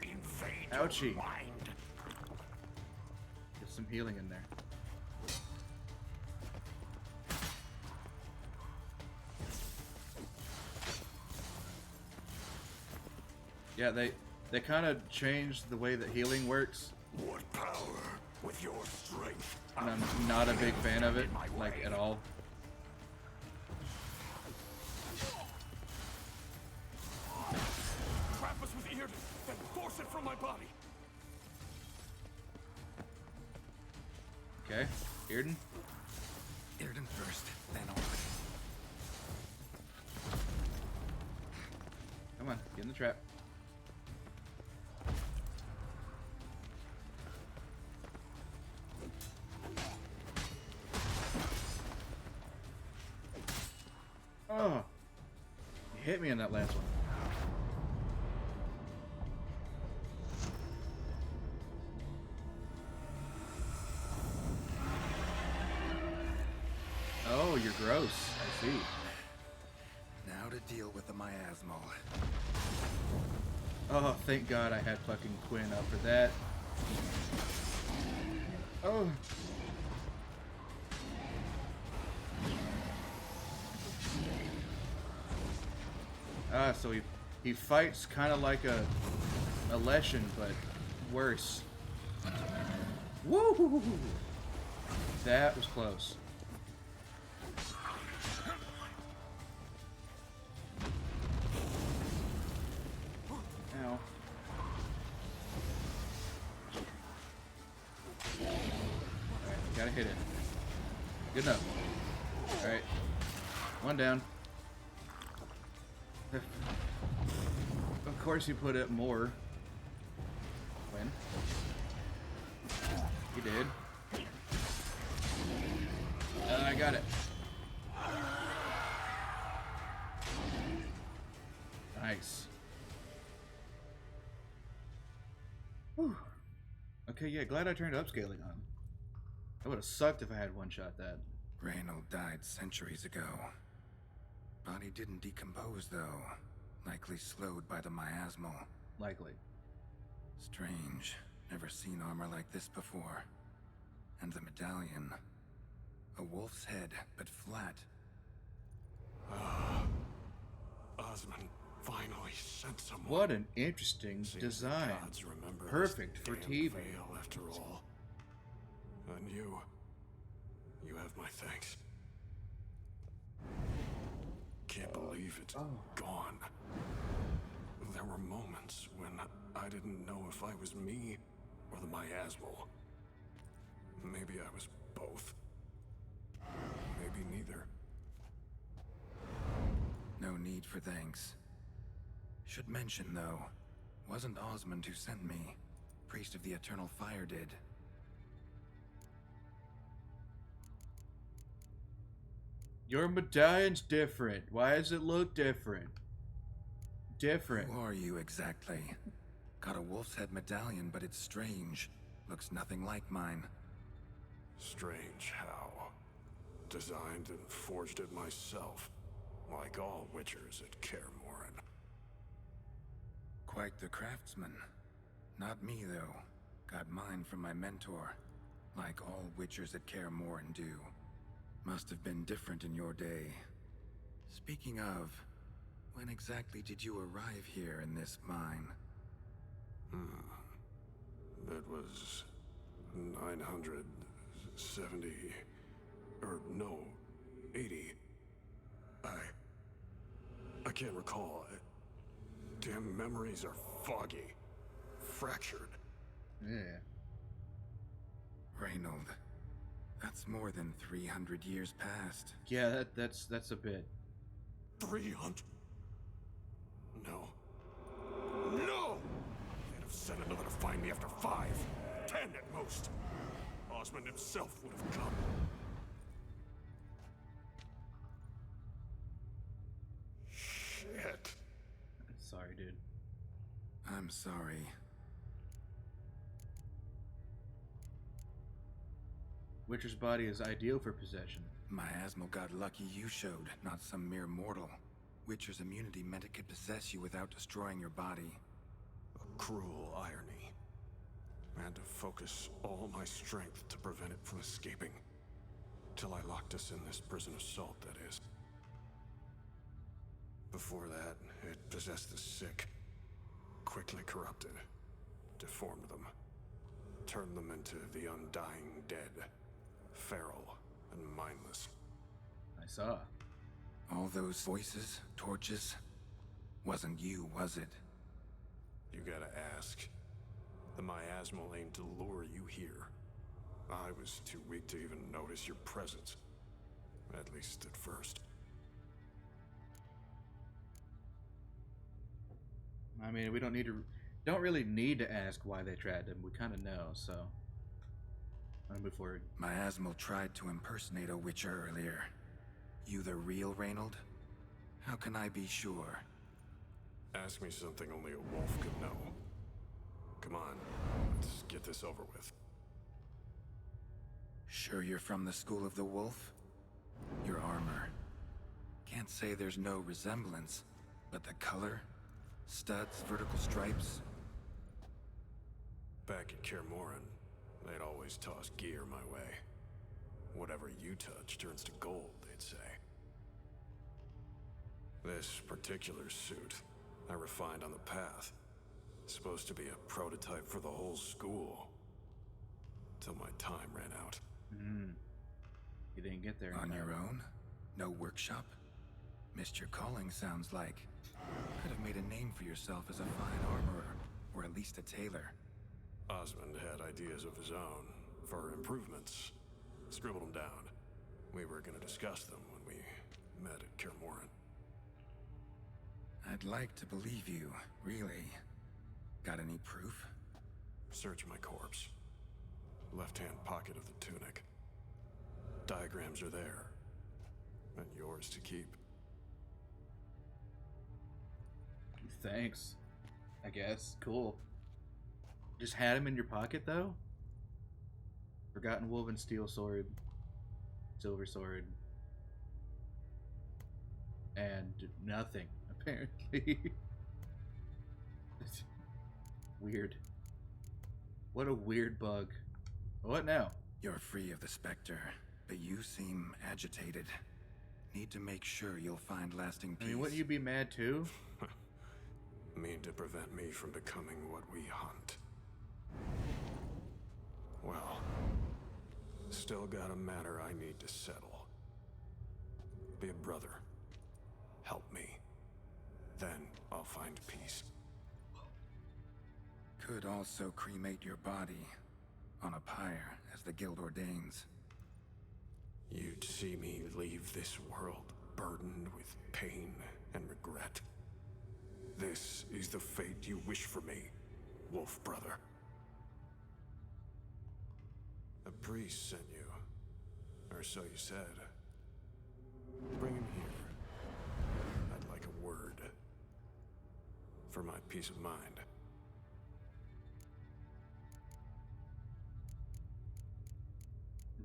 Invade Ouchie. your mind. Get some healing in there. Yeah, they kind of changed the way that healing works, What power with your strength? and I'm not a big fan of it, like, at all. Trap us with Earden, then force it from my body. Okay, Earden. Irden first, then on. Come on, get in the trap. Oh, you hit me in that last one. Oh, you're gross. I see. Now to deal with the miasmal. Oh, thank God I had fucking Quinn up for that. Oh. So he fights kind of like a Leshen, but worse. Woo! That was close. Ow. Alright, gotta hit it. Good enough. Alright. One down. Of course you put it more. Win. You did. I got it. Nice. Whew. Okay, yeah, glad I turned upscaling on. That would have sucked if I had one-shot that. Reynold died centuries ago. Body didn't decompose, though. Likely slowed by the miasmal. Likely. Strange. Never seen armor like this before. And the medallion. A wolf's head, but flat. Osmond finally sent someone. What an interesting Seems design. the gods remember Perfect this for damn TV. veil after all. And you have my thanks. Can't believe it's gone. There were moments when I didn't know if I was me or the miasmal. Maybe I was both. Maybe neither. No need for thanks. Should mention, though, wasn't Osmond who sent me. Priest of the Eternal Fire did. Your medallion's different. Why does it look different? Different. Who are you exactly? Got a wolf's head medallion, but it's strange. Looks nothing like mine. Strange how. Designed and forged it myself, like all witchers at Kaer Morhen. Quite the craftsman. Not me, though. Got mine from my mentor. Like all witchers at Kaer Morhen do. Must have been different in your day. Speaking of, when exactly did you arrive here in this mine? It was 970, or no, 80. I can't recall. Damn memories are foggy, fractured. Yeah. Reynold. That's more than 300 years past. Yeah, that's a bit. 300? No. No! They'd have sent another to find me after 5, 10 at most. Osmond himself would have come. Shit. Sorry, dude. I'm sorry. Witcher's body is ideal for possession. Miasmal got lucky you showed, not some mere mortal. Witcher's immunity meant it could possess you without destroying your body. A cruel irony. I had to focus all my strength to prevent it from escaping. Till I locked us in this prison of salt, that is. Before that, it possessed the sick. Quickly corrupted. Deformed them. Turned them into the undying dead. Feral and mindless. I saw. All those voices, torches, wasn't you, was it? You gotta ask. The miasmal aimed to lure you here. I was too weak to even notice your presence. At least at first. I mean, we don't really need to ask why they trapped him. We kind of know, so. I'm gonna move forward. Miasmal tried to impersonate a witcher earlier. You the real Reynold? How can I be sure? Ask me something only a wolf could know. Come on, let's get this over with. Sure you're from the School of the Wolf? Your armor. Can't say there's no resemblance, but the color? Studs, vertical stripes? Back at Kaer Morhen, they'd always toss gear my way. Whatever you touch turns to gold, they'd say. This particular suit, I refined on the path. Supposed to be a prototype for the whole school. Till my time ran out. You didn't get there. On your own? No workshop? Missed your calling, sounds like. Could have made a name for yourself as a fine armorer, or at least a tailor. Osmond had ideas of his own, for improvements. Scribbled them down. We were gonna discuss them when we met at Kaer Morhen. I'd like to believe you, really. Got any proof? Search my corpse. Left-hand pocket of the tunic. Diagrams are there. And yours to keep. Thanks. I guess. Cool. Just had him in your pocket, though? Forgotten Woven Steel Sword. Silver Sword. And nothing, apparently. Weird. What a weird bug. What now? You're free of the Spectre, but you seem agitated. Need to make sure you'll find lasting peace. I mean, wouldn't you be mad too? Mean to prevent me from becoming what we hunt. Well, still got a matter I need to settle. Be a brother. Help me. Then I'll find peace. Could also cremate your body on a pyre, as the guild ordains. You'd see me leave this world burdened with pain and regret. This is the fate you wish for me, Wolf Brother. A priest sent you, or so you said. Bring him here. I'd like a word. For my peace of mind.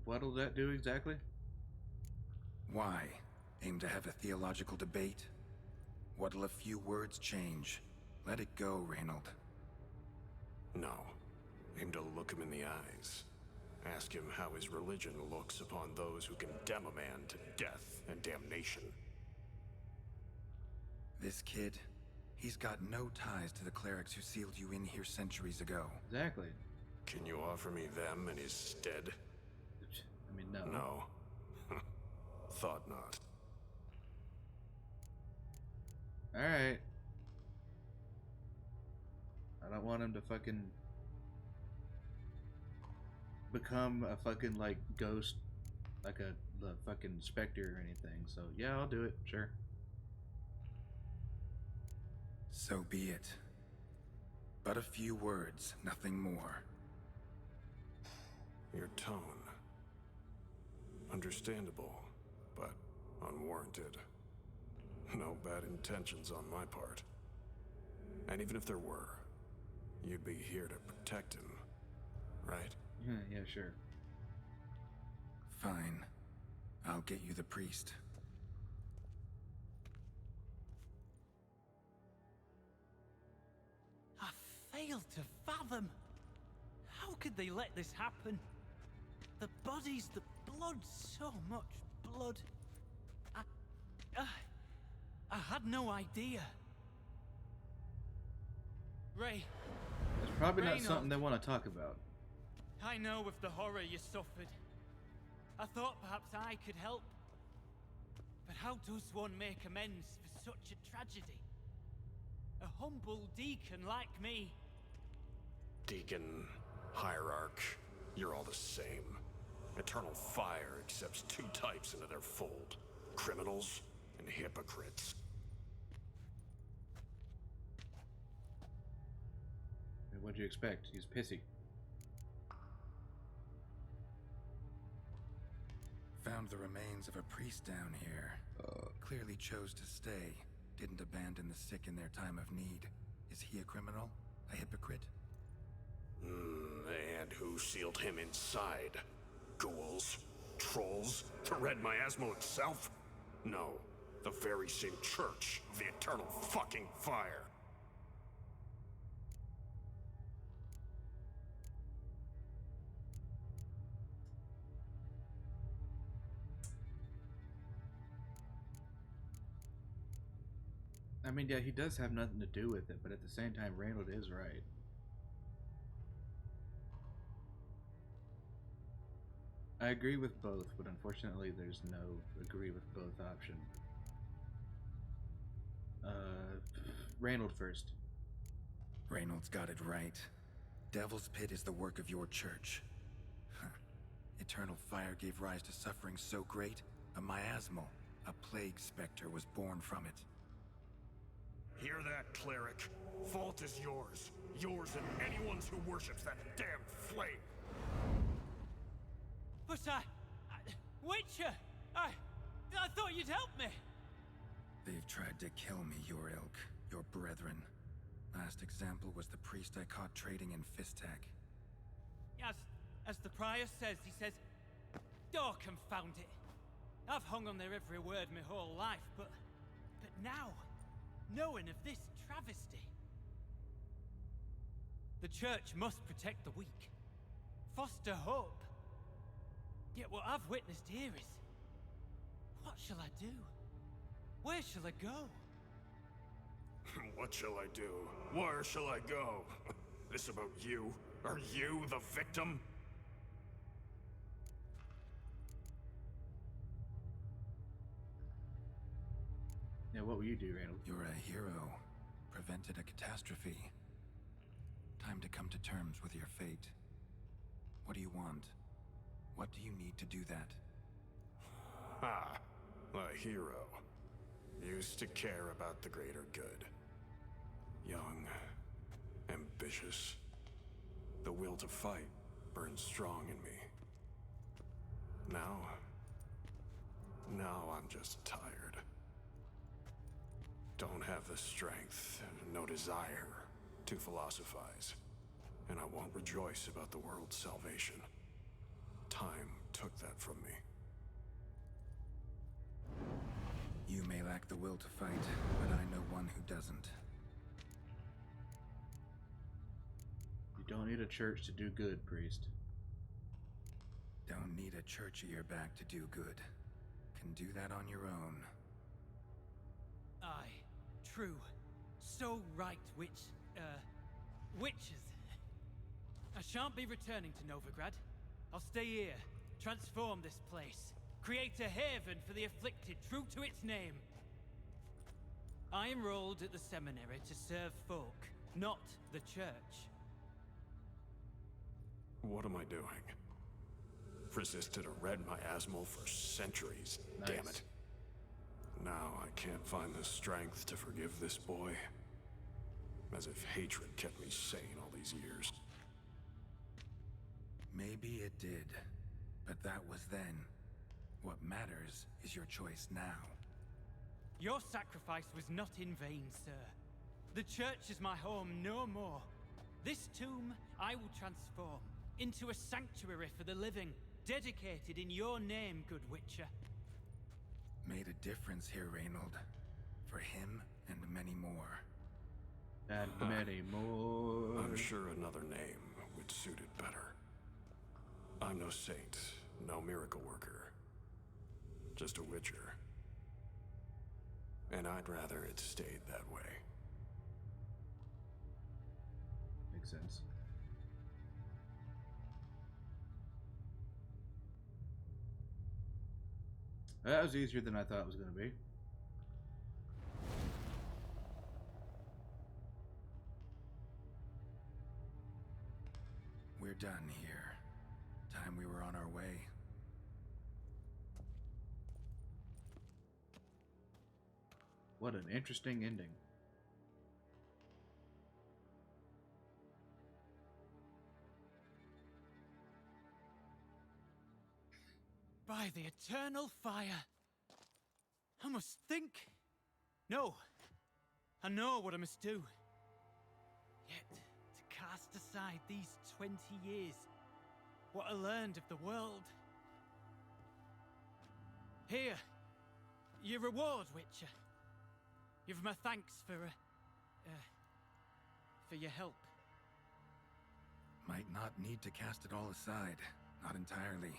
What'll that do exactly? Why? Aim to have a theological debate? What'll a few words change? Let it go, Reynold. No. Aim to look him in the eyes. Ask him how his religion looks upon those who condemn a man to death and damnation. This kid, he's got no ties to the clerics who sealed you in here centuries ago. Exactly. Can you offer me them in his stead? I mean, no. No. Thought not. Alright. I don't want him to fucking become a fucking, like, ghost, like the fucking specter or anything. So, yeah, I'll do it. Sure. So be it. But a few words, nothing more. Your tone. Understandable, but unwarranted. No bad intentions on my part. And even if there were, you'd be here to protect him, right? Yeah, sure. Fine. I'll get you the priest. I fail to fathom. How could they let this happen? The bodies, the blood, so much blood. I had no idea. Ray, It's probably not Reynold. something they want to talk about. I know of the horror you suffered. I thought perhaps I could help. But how does one make amends for such a tragedy? A humble deacon like me. Deacon, hierarch, you're all the same. Eternal Fire accepts two types into their fold. Criminals and hypocrites. What'd you expect? He's pissy. Found the remains of a priest down here. Clearly chose to stay. Didn't abandon the sick in their time of need. Is he a criminal? A hypocrite? And who sealed him inside? Ghouls? Trolls? The Red Miasmal itself? No. The very same church of the Eternal fucking Fire. I mean, yeah, he does have nothing to do with it, but at the same time, Reynold is right. I agree with both, but unfortunately there's no agree with both option. Reynold first. Reynold's got it right. Devil's Pit is the work of your church. Eternal Fire gave rise to suffering so great, a miasmal, a plague specter was born from it. Hear that, cleric? Fault is yours. Yours and anyone's who worships that damn flame. But Witcher! I thought you'd help me! They've tried to kill me, your ilk, your brethren. Last example was the priest I caught trading in Fistak. As the prior says, he says, "Oh, confound it. I've hung on their every word my whole life, but now, knowing of this travesty, the church must protect the weak, foster hope. Yet what I've witnessed here is, what shall I do? Where shall I go?" What shall I do? Where shall I go? This about you? Are you the victim? Now, what will you do, Randall? You're a hero. Prevented a catastrophe. Time to come to terms with your fate. What do you want? What do you need to do that? Ha! A hero. Used to care about the greater good. Young. Ambitious. The will to fight burns strong in me. Now I'm just tired. Don't have the strength, no desire to philosophize. And I won't rejoice about the world's salvation. Time took that from me. You may lack the will to fight, but I know one who doesn't. You don't need a church to do good, priest. Don't need a church at your back to do good. Can do that on your own. Aye, true. So right, witches. I shan't be returning to Novigrad. I'll stay here, transform this place, create a haven for the afflicted, true to its name. I enrolled at the seminary to serve folk, not the church. What am I doing? Resisted a red miasmal for centuries, Nice. damn it. Now I can't find the strength to forgive this boy. As if hatred kept me sane all these years. Maybe it did, but that was then. What matters is your choice now. Your sacrifice was not in vain, sir. The church is my home no more. This tomb I will transform into a sanctuary for the living, dedicated in your name, good Witcher. Made a difference here, Reynold. For him and many more. And many more. I'm sure another name would suit it better. I'm no saint, no miracle worker. Just a Witcher. And I'd rather it stayed that way. Makes sense. That was easier than I thought it was going to be. We're done here. Time we were on our way. What an interesting ending. By the eternal fire. I must think. No. I know what I must do. Yet, to cast aside these 20 years, what I learned of the world. Here, your reward, Witcher. You've my thanks for your help. Might not need to cast it all aside. Not entirely.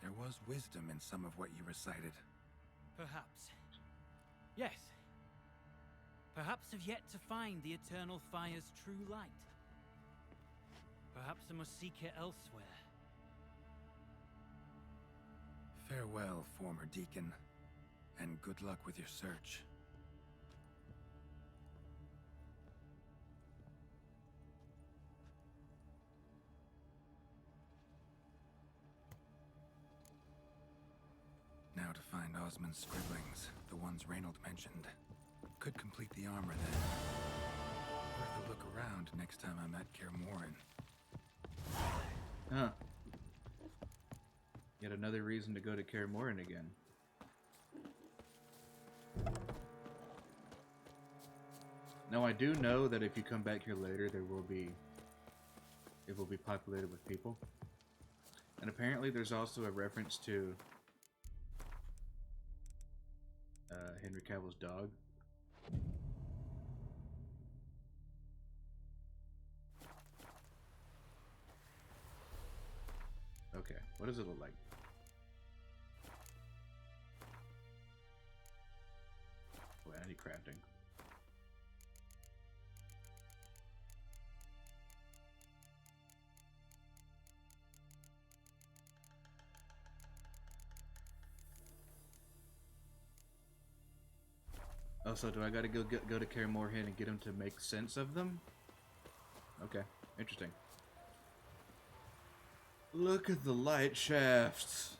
There was wisdom in some of what you recited. Perhaps. Yes. Perhaps I've yet to find the eternal fire's true light. Perhaps I must seek it elsewhere. Farewell, former deacon. And good luck with your search. Now to find Osmond's scribblings, the ones Reynold mentioned. Could complete the armor then. Worth a look around next time I'm at Kaer Morhen. Huh. Yet another reason to go to Kaer Morhen again. Now I do know that if you come back here later, it will be populated with people. And apparently there's also a reference to Henry Cavill's dog. Okay, what does it look like? Boy, I need crafting. Oh, so do I gotta go to Kaer Morhen and get him to make sense of them? Okay, interesting. Look at the light shafts.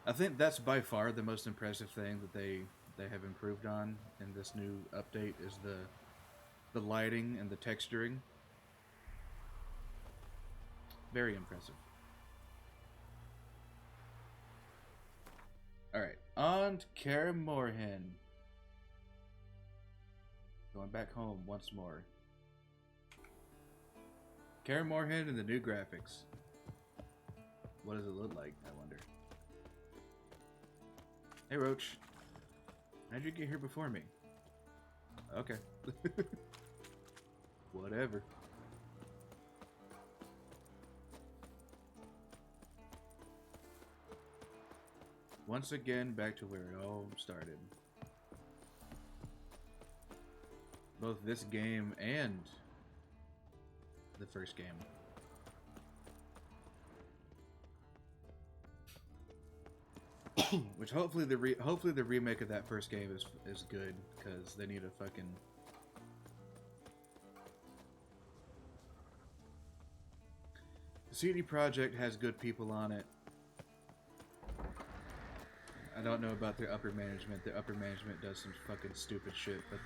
I think that's by far the most impressive thing that they have improved on in this new update is the lighting and the texturing. Very impressive. Alright, on to Kaer Morhen. Going back home once more. Kaer Morhen and the new graphics. What does it look like, I wonder? Hey, Roach. How'd you get here before me? Okay. Whatever. Once again, back to where it all started. Both this game and the first game. Which hopefully the remake of that first game is good, because they need a fucking... The CD Projekt has good people on it. I don't know about their upper management. Their upper management does some fucking stupid shit, but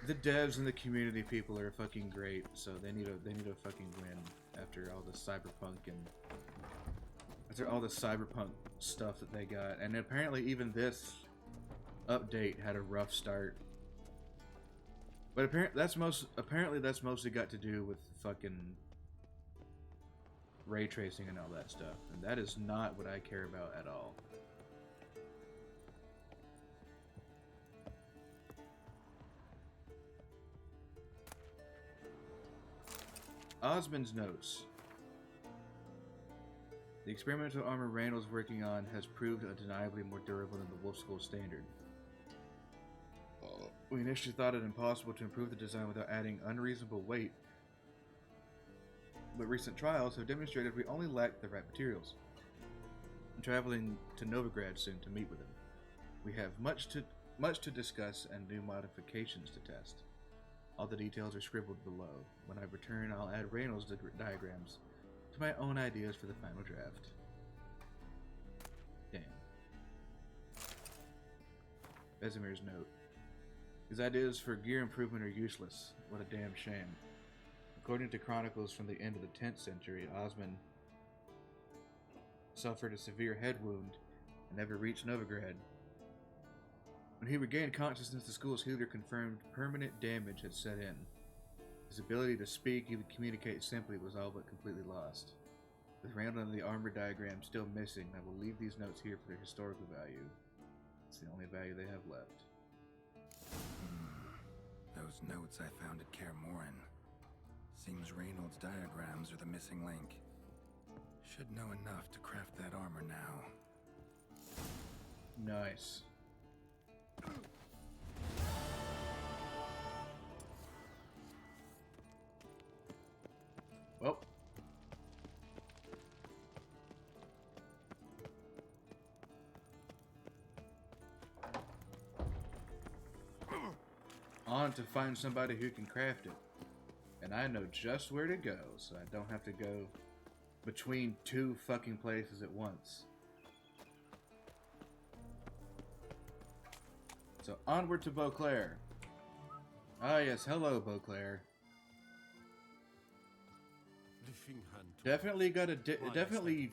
the devs and the community people are fucking great, so they need a fucking win after all the cyberpunk stuff that they got. And apparently even this update had a rough start. But apparently that's mostly got to do with fucking ray tracing and all that stuff, and that is not what I care about at all. Osmond's notes. The experimental armor Randall's working on has proved undeniably more durable than the Wolf School standard. We initially thought it impossible to improve the design without adding unreasonable weight, but recent trials have demonstrated we only lack the right materials. I'm traveling to Novigrad soon to meet with him. We have much to discuss and new modifications to test. All the details are scribbled below. When I return, I'll add Reynolds' diagrams to my own ideas for the final draft. Damn. Vesemir's note. His ideas for gear improvement are useless. What a damn shame. According to chronicles from the end of the 10th century, Osmond suffered a severe head wound and never reached Novigrad. When he regained consciousness, the school's healer confirmed permanent damage had set in. His ability to speak, even communicate simply, was all but completely lost. With Randall and the armor diagram still missing, I will leave these notes here for their historical value. It's the only value they have left. Those notes I found at Kaer Morhen. Seems Reynolds' diagrams are the missing link. Should know enough to craft that armor now. Nice. Well. On to find somebody who can craft it. And I know just where to go, so I don't have to go between two fucking places at once. So onward to Beauclair. Ah yes, hello Beauclair. Definitely got a definitely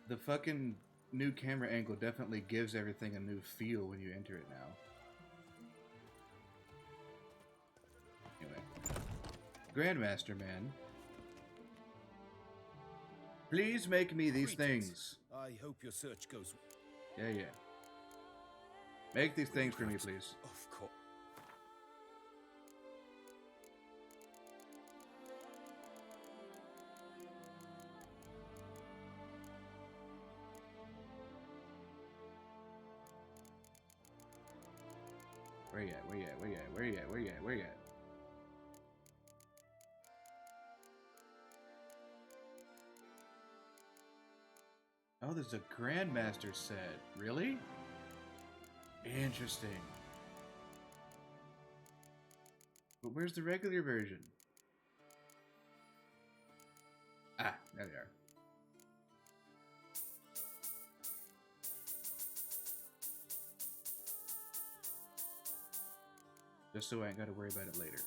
the fucking new camera angle definitely gives everything a new feel when you enter it now. Anyway, Grandmaster man, please make me these things. I hope your search goes. Yeah. Make these things for me, please. Of course. Where you at? Oh, there's a Grandmaster set. Really? Interesting. But where's the regular version? Ah, there they are. Just so I ain't gotta worry about it later.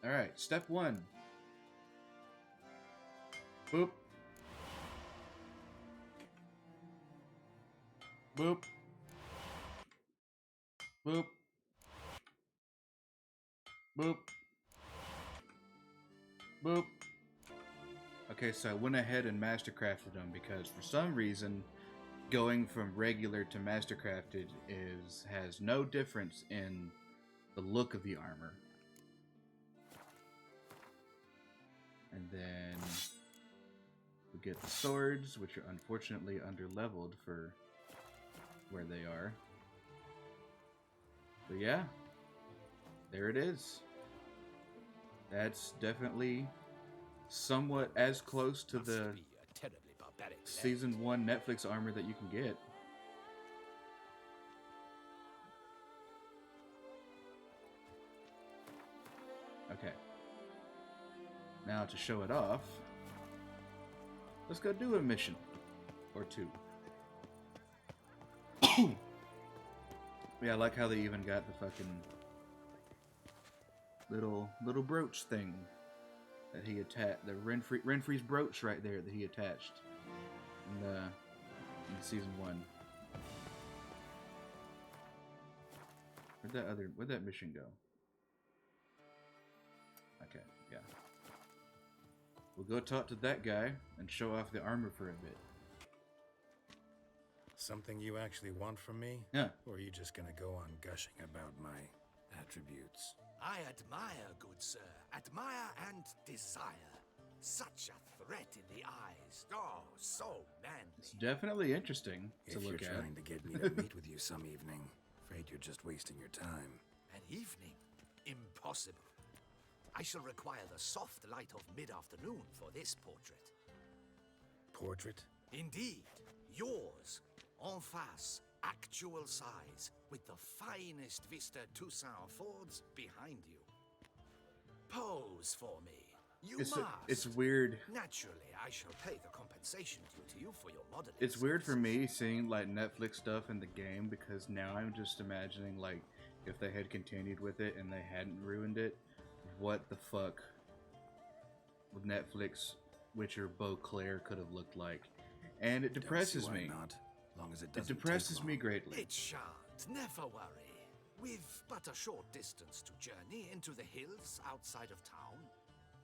Alright, step 1. Boop. Boop. Boop. Boop. Boop. Okay, so I went ahead and mastercrafted them because for some reason going from regular to mastercrafted has no difference in the look of the armor. And then we get the swords, which are unfortunately under-leveled for where they are. But yeah, there it is. That's definitely somewhat as close to the Season 1 Netflix armor that you can get. Okay. Now to show it off, let's go do a mission or two. Yeah, I like how they even got the fucking little brooch thing that he attached, the Renfri's brooch right there that he attached in Season 1. Where'd that mission go? Okay, yeah. We'll go talk to that guy and show off the armor for a bit. Something you actually want from me? Yeah. Or are you just gonna go on gushing about my attributes? I admire, good sir. Admire and desire. Such a threat in the eyes. Oh, so manly. It's definitely interesting to look If you're at. trying to get me to meet with you some evening, afraid you're just wasting your time. An evening? Impossible. I shall require the soft light of mid-afternoon for this portrait. Portrait? Indeed. Yours. En face. Actual size. With the finest vista Toussaint affords behind you. Pose for me. You must. It's weird. Naturally, I shall pay the compensation due to you for your modeling. It's weird for services. me seeing like Netflix stuff in the game because now I'm just imagining like if they had continued with it and they hadn't ruined it, what the fuck would Netflix Witcher Beauclair could have looked like. And it depresses Don't see me. why not, long as it It doesn't depresses take me long. greatly. It shan't. Never worry. We've but a short distance to journey into the hills outside of town.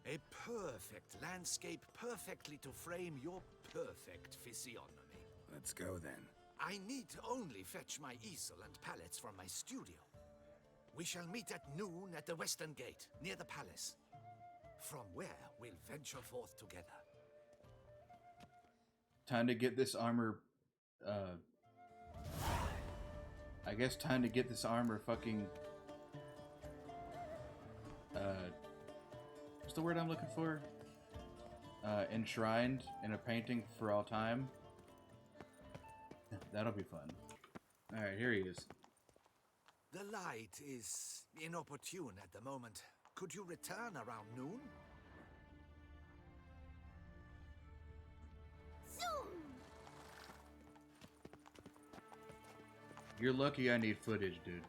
A perfect landscape perfectly to frame your perfect physiognomy. Let's go then. I need only fetch my easel and palettes from my studio. We shall meet at noon at the western gate, near the palace. From where we'll venture forth together. Time to get this armor, I guess time to get this armor fucking, what's the word I'm looking for? Enshrined in a painting for all time. That'll be fun. Alright, here he is. The light is inopportune at the moment. Could you return around noon? You're lucky I need footage, dude.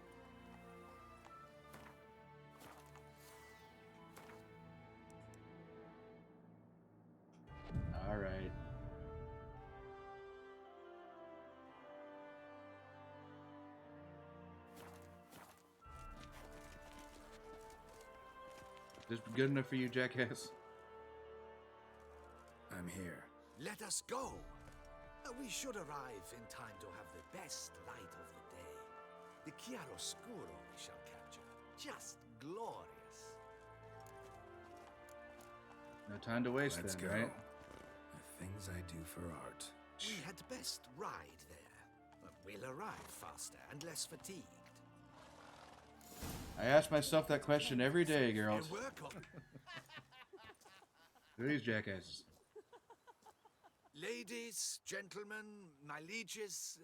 Alright. This good enough for you, jackass? I'm here. Let us go. We should arrive in time to have the best light of the day. The chiaroscuro we shall capture. Just glorious. No time to waste Let's then, go. right? The things I do for art. We had best ride there. We'll arrive faster and less fatigued. I ask myself that question every day, girls. We'll work on Who are these jackasses? Ladies, gentlemen, my lieges,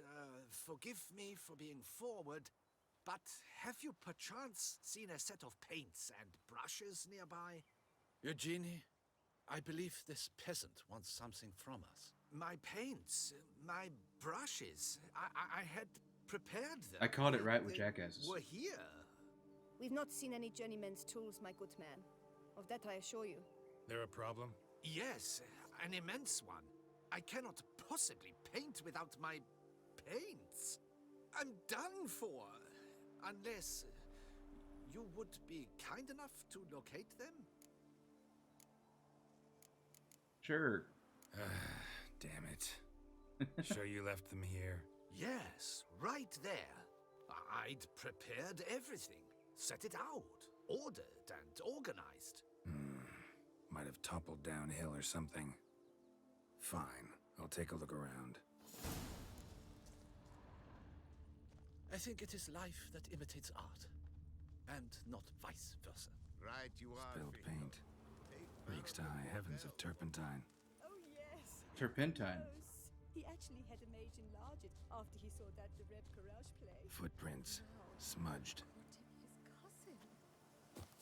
forgive me for being forward, but have you perchance seen a set of paints and brushes nearby? Eugenie, I believe this peasant wants something from us. My paints, my brushes, I had prepared them. I caught it right with They jackasses. were here. We've not seen any journeyman's tools, my good man. Of that I assure you. There a problem? Yes, an immense one. I cannot possibly paint without my paints. I'm done for. Unless you would be kind enough to locate them? Sure. Damn it. Sure you left them here? Yes, right there. I'd prepared everything. Set it out. Ordered and organized. Might have toppled downhill or something. Fine. I'll take a look around. I think it is life that imitates art. And not vice versa. Right you are. Spilled Vito. paint. Reeks to high heavens of turpentine. Oh, yes. Turpentine. Gross. He actually had a mage enlarge it after he saw that the Red Courage play. Footprints. Smudged. His cousin.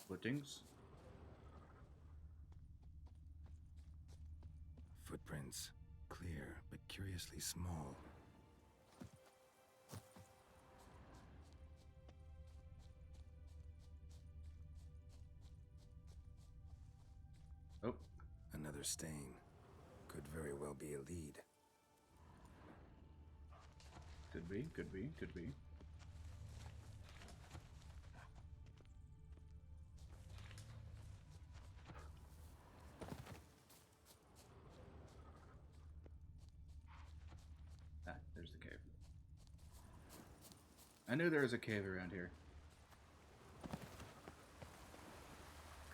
Footings. Footprints. Clear, but curiously small. Oh, Another stain. Could very well be a lead. could be, could be, could be. Ah, there's the cave. I knew there was a cave around here.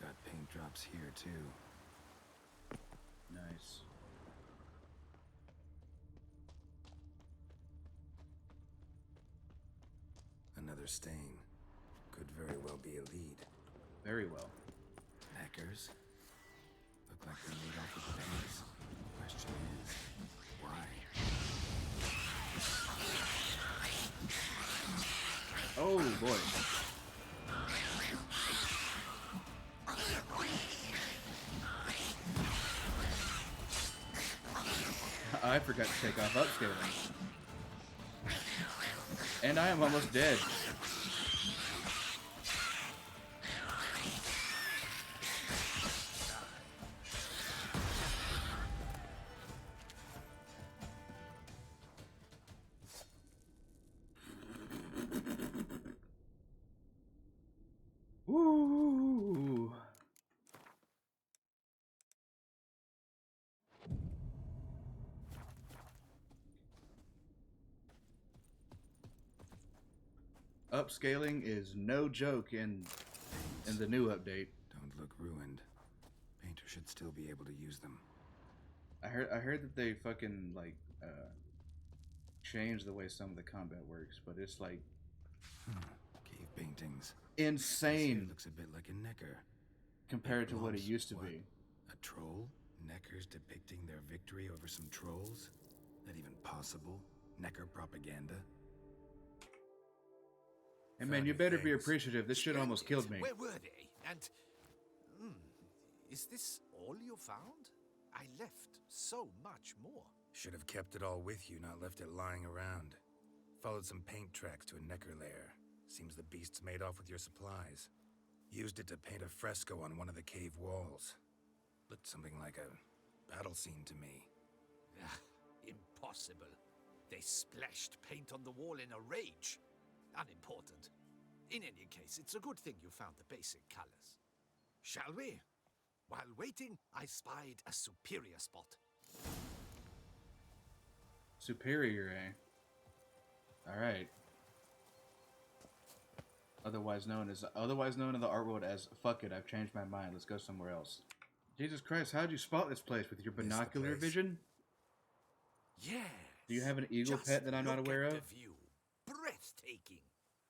Got paint drops here, too. Nice. Another stain. Could very well be a lead. Very well. Knackers? Look like they're made off with pennies. Question is, why? Oh boy. I forgot to take off upscaling. And I am almost dead. Woo! Upscaling is no joke in the new update. Don't look ruined. Painter should still be able to use them. I heard that they fucking like changed the way some of the combat works, but it's like Cave paintings. This here insane looks a bit like a Necker. compared to what it Belongs- used to what? be. A troll? Neckers depicting their victory over some trolls? That even possible? Necker propaganda? And man, Found you your better be things. appreciative. This shit almost Splendid. killed me. Where were they? And is this all you found? I left so much more. Should have kept it all with you, not left it lying around. Followed some paint tracks to a Necker lair. Seems the beast's made off with your supplies. Used it to paint a fresco on one of the cave walls. Looked something like a battle scene to me. Impossible. They splashed paint on the wall in a rage. Unimportant. In any case, it's a good thing you found the basic colors. Shall we? While waiting, I spied a superior spot. Superior, eh? Alright. Otherwise known in the art world as fuck it, I've changed my mind, let's go somewhere else. Jesus Christ, how'd you spot this place with your binocular place. vision? Yes. Do you have an eagle Just pet that I'm not look aware at of? the view. Breathtaking.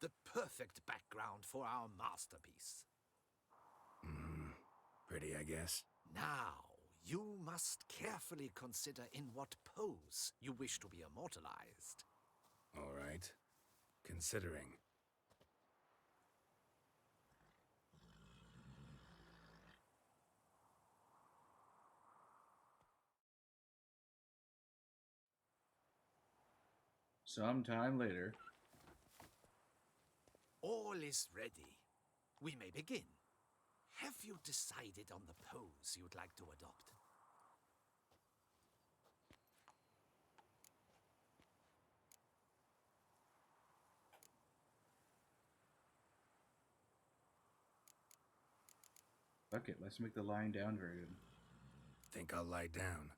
The perfect background for our masterpiece. Pretty, I guess. Now, you must carefully consider in what pose you wish to be immortalized. All right. Considering. Sometime later. All is ready. We may begin. Have you decided on the pose you'd like to adopt? Fuck it, let's make the lying down version. Think I'll lie down.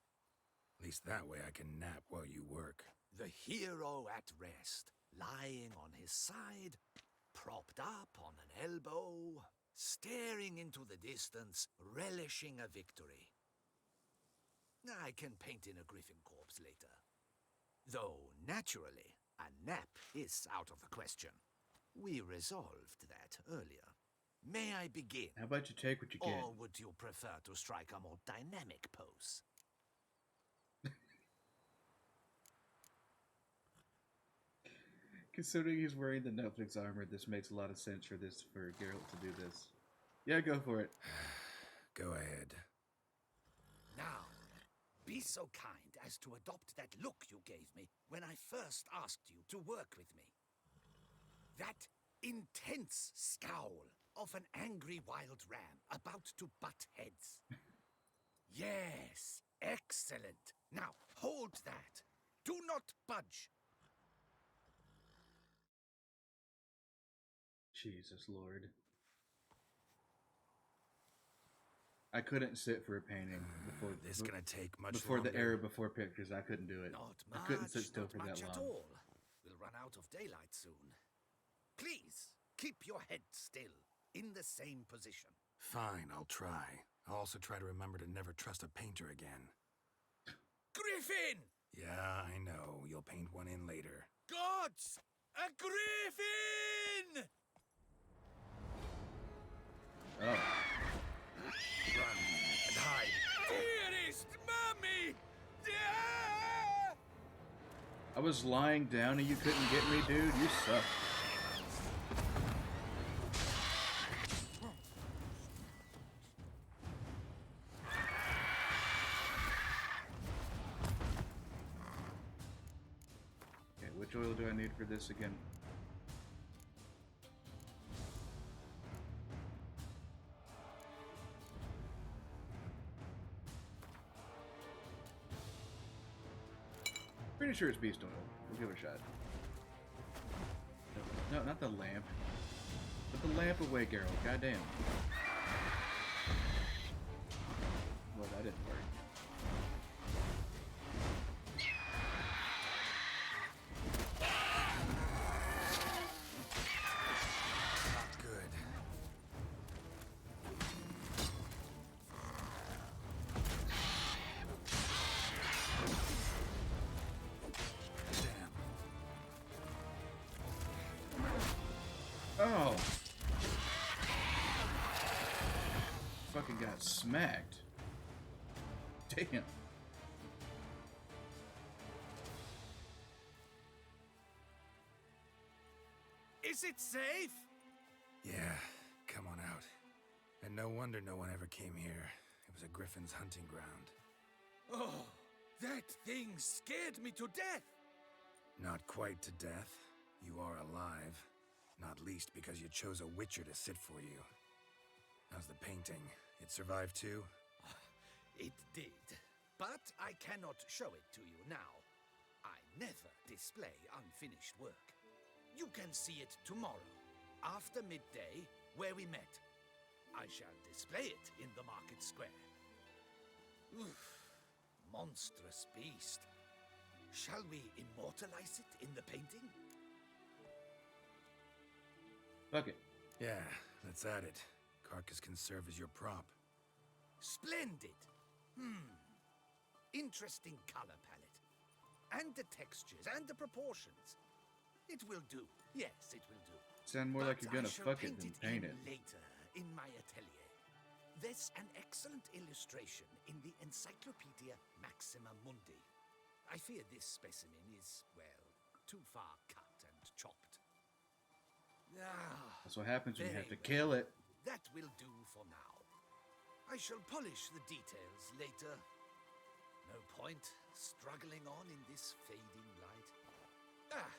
At least that way I can nap while you work. The hero at rest, lying on his side, propped up on an elbow, staring into the distance, relishing a victory. I can paint in a griffin corpse later. Though, naturally, a nap is out of the question. We resolved that earlier. May I begin? How about you take what you get? Or would you prefer to strike a more dynamic pose? Considering he's wearing the Netflix armor, this makes a lot of sense for Geralt to do this. Yeah, go for it. Go ahead. Now, be so kind as to adopt that look you gave me when I first asked you to work with me. That intense scowl of an angry wild ram about to butt heads. Yes, excellent. Now, hold that. Do not budge. Jesus Lord. I couldn't sit for a painting before This gonna take much before longer. the era before pictures. I couldn't do it. Not I much, couldn't sit still not for that much at long. all. We'll run out of daylight soon. Please, keep your head still, in the same position. Fine, I'll try. I'll also try to remember to never trust a painter again. Griffin! Yeah, I know. You'll paint one in later. Gods! A griffin! Oh. Run and hide. Dearest mommy! I was lying down and you couldn't get me, dude. You suck. Okay, which oil do I need for this again? Pretty sure it's beast oil. We'll give it a shot. No, not the lamp. Put the lamp away, Geralt. Goddamn. Well, that didn't work. Not good. Damn. Oh! Fucking got smacked. Damn. Is it safe? Yeah, come on out. And no wonder no one ever came here. It was a griffin's hunting ground. Oh, that thing scared me to death. Not quite to death. You are alive. Not least because you chose a Witcher to sit for you. How's the painting? It survived too? It did. But I cannot show it to you now. I never display unfinished work. You can see it tomorrow, after midday, where we met. I shall display it in the market square. Oof, monstrous beast. Shall we immortalize it in the painting? Fuck it. Yeah, let's add it. Carcass can serve as your prop. Splendid. Interesting color palette. And the textures and the proportions. It will do. Yes, it will do. Sound more like But you're gonna I shall fuck it than paint in it. later in my atelier. There's an excellent illustration in the Encyclopedia Maxima Mundi. I fear this specimen is, well, too far cut and chopped. Ah, That's what happens when you have to very kill it. that will do for now. I shall polish the details later. No point struggling on in this fading light.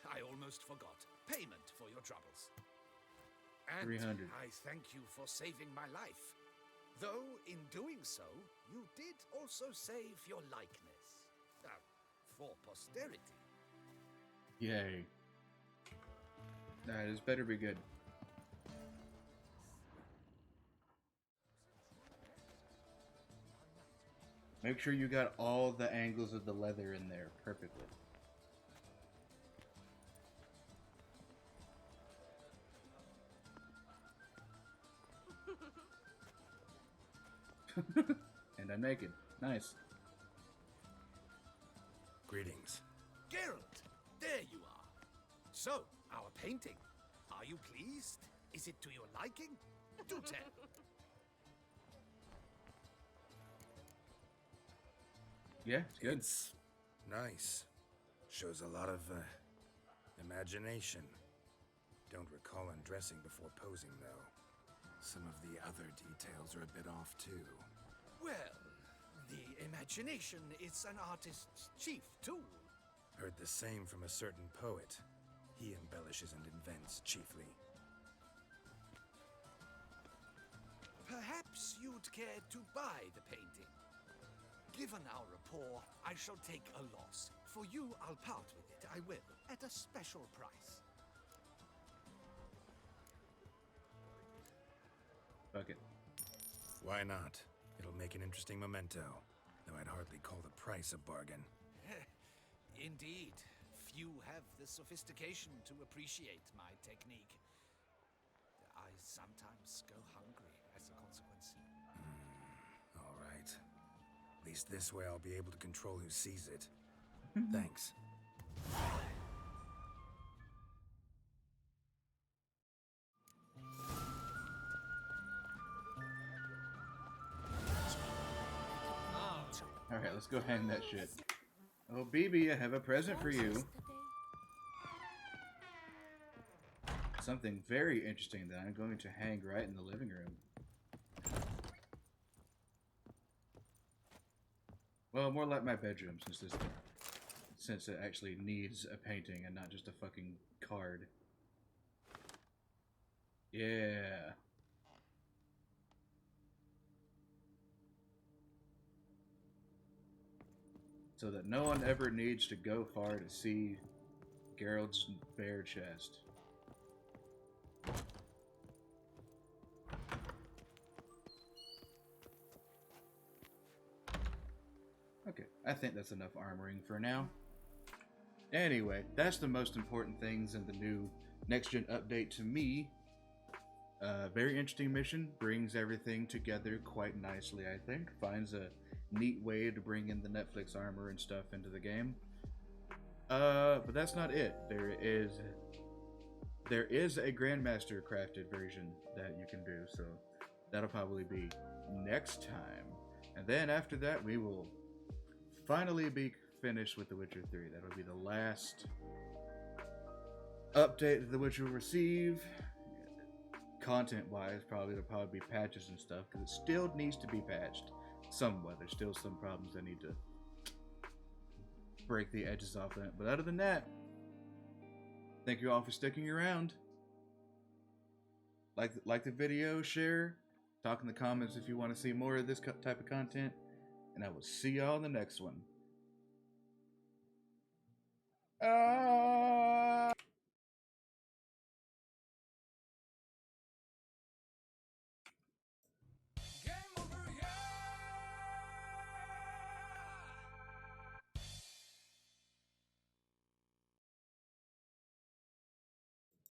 I almost forgot. Payment for your troubles. And 300. I thank you for saving my life. Though, in doing so, you did also save your likeness. For posterity. Yay. Alright, this better be good. Make sure you got all the angles of the leather in there perfectly. And I'm naked. Nice. Greetings. Geralt, there you are. So, our painting. Are you pleased? Is it to your liking? Do tell. Yeah, it's good. It's nice. Shows a lot of, imagination. Don't recall undressing before posing, though. Some of the other details are a bit off, too. Well, the imagination is an artist's chief tool. Heard the same from a certain poet. He embellishes and invents, chiefly. Perhaps you'd care to buy the painting. Given our rapport, I shall take a loss. For you, I'll part with it. I will, at a special price. Fuck it. Why not? It'll make an interesting memento. Though I'd hardly call the price a bargain. Indeed. Few have the sophistication to appreciate my technique. I sometimes go hungry as a consequence. All right. At least this way I'll be able to control who sees it. Thanks. Alright, let's go hang that shit. Oh, BB, I have a present for you. Something very interesting that I'm going to hang right in the living room. Well, more like my bedroom, since it actually needs a painting and not just a fucking card. Yeah. So that no one ever needs to go far to see Geralt's bare chest. Okay, I think that's enough armoring for now. Anyway, that's the most important things in the new next-gen update to me. Very interesting mission, brings everything together quite nicely, I think. Finds a neat way to bring in the Netflix armor and stuff into the game. But that's not it. There is a Grandmaster crafted version that you can do, so that'll probably be next time. And then after that, we will finally be finished with The Witcher 3. That'll be the last update that The Witcher will receive. Content-wise, it'll probably be patches and stuff, because it still needs to be patched somewhat. There's still some problems that need to break the edges off of it. But other than that, Thank you all for sticking around. Like the video, share, talk in the comments if you want to see more of this type of content, and I will see y'all in the next one.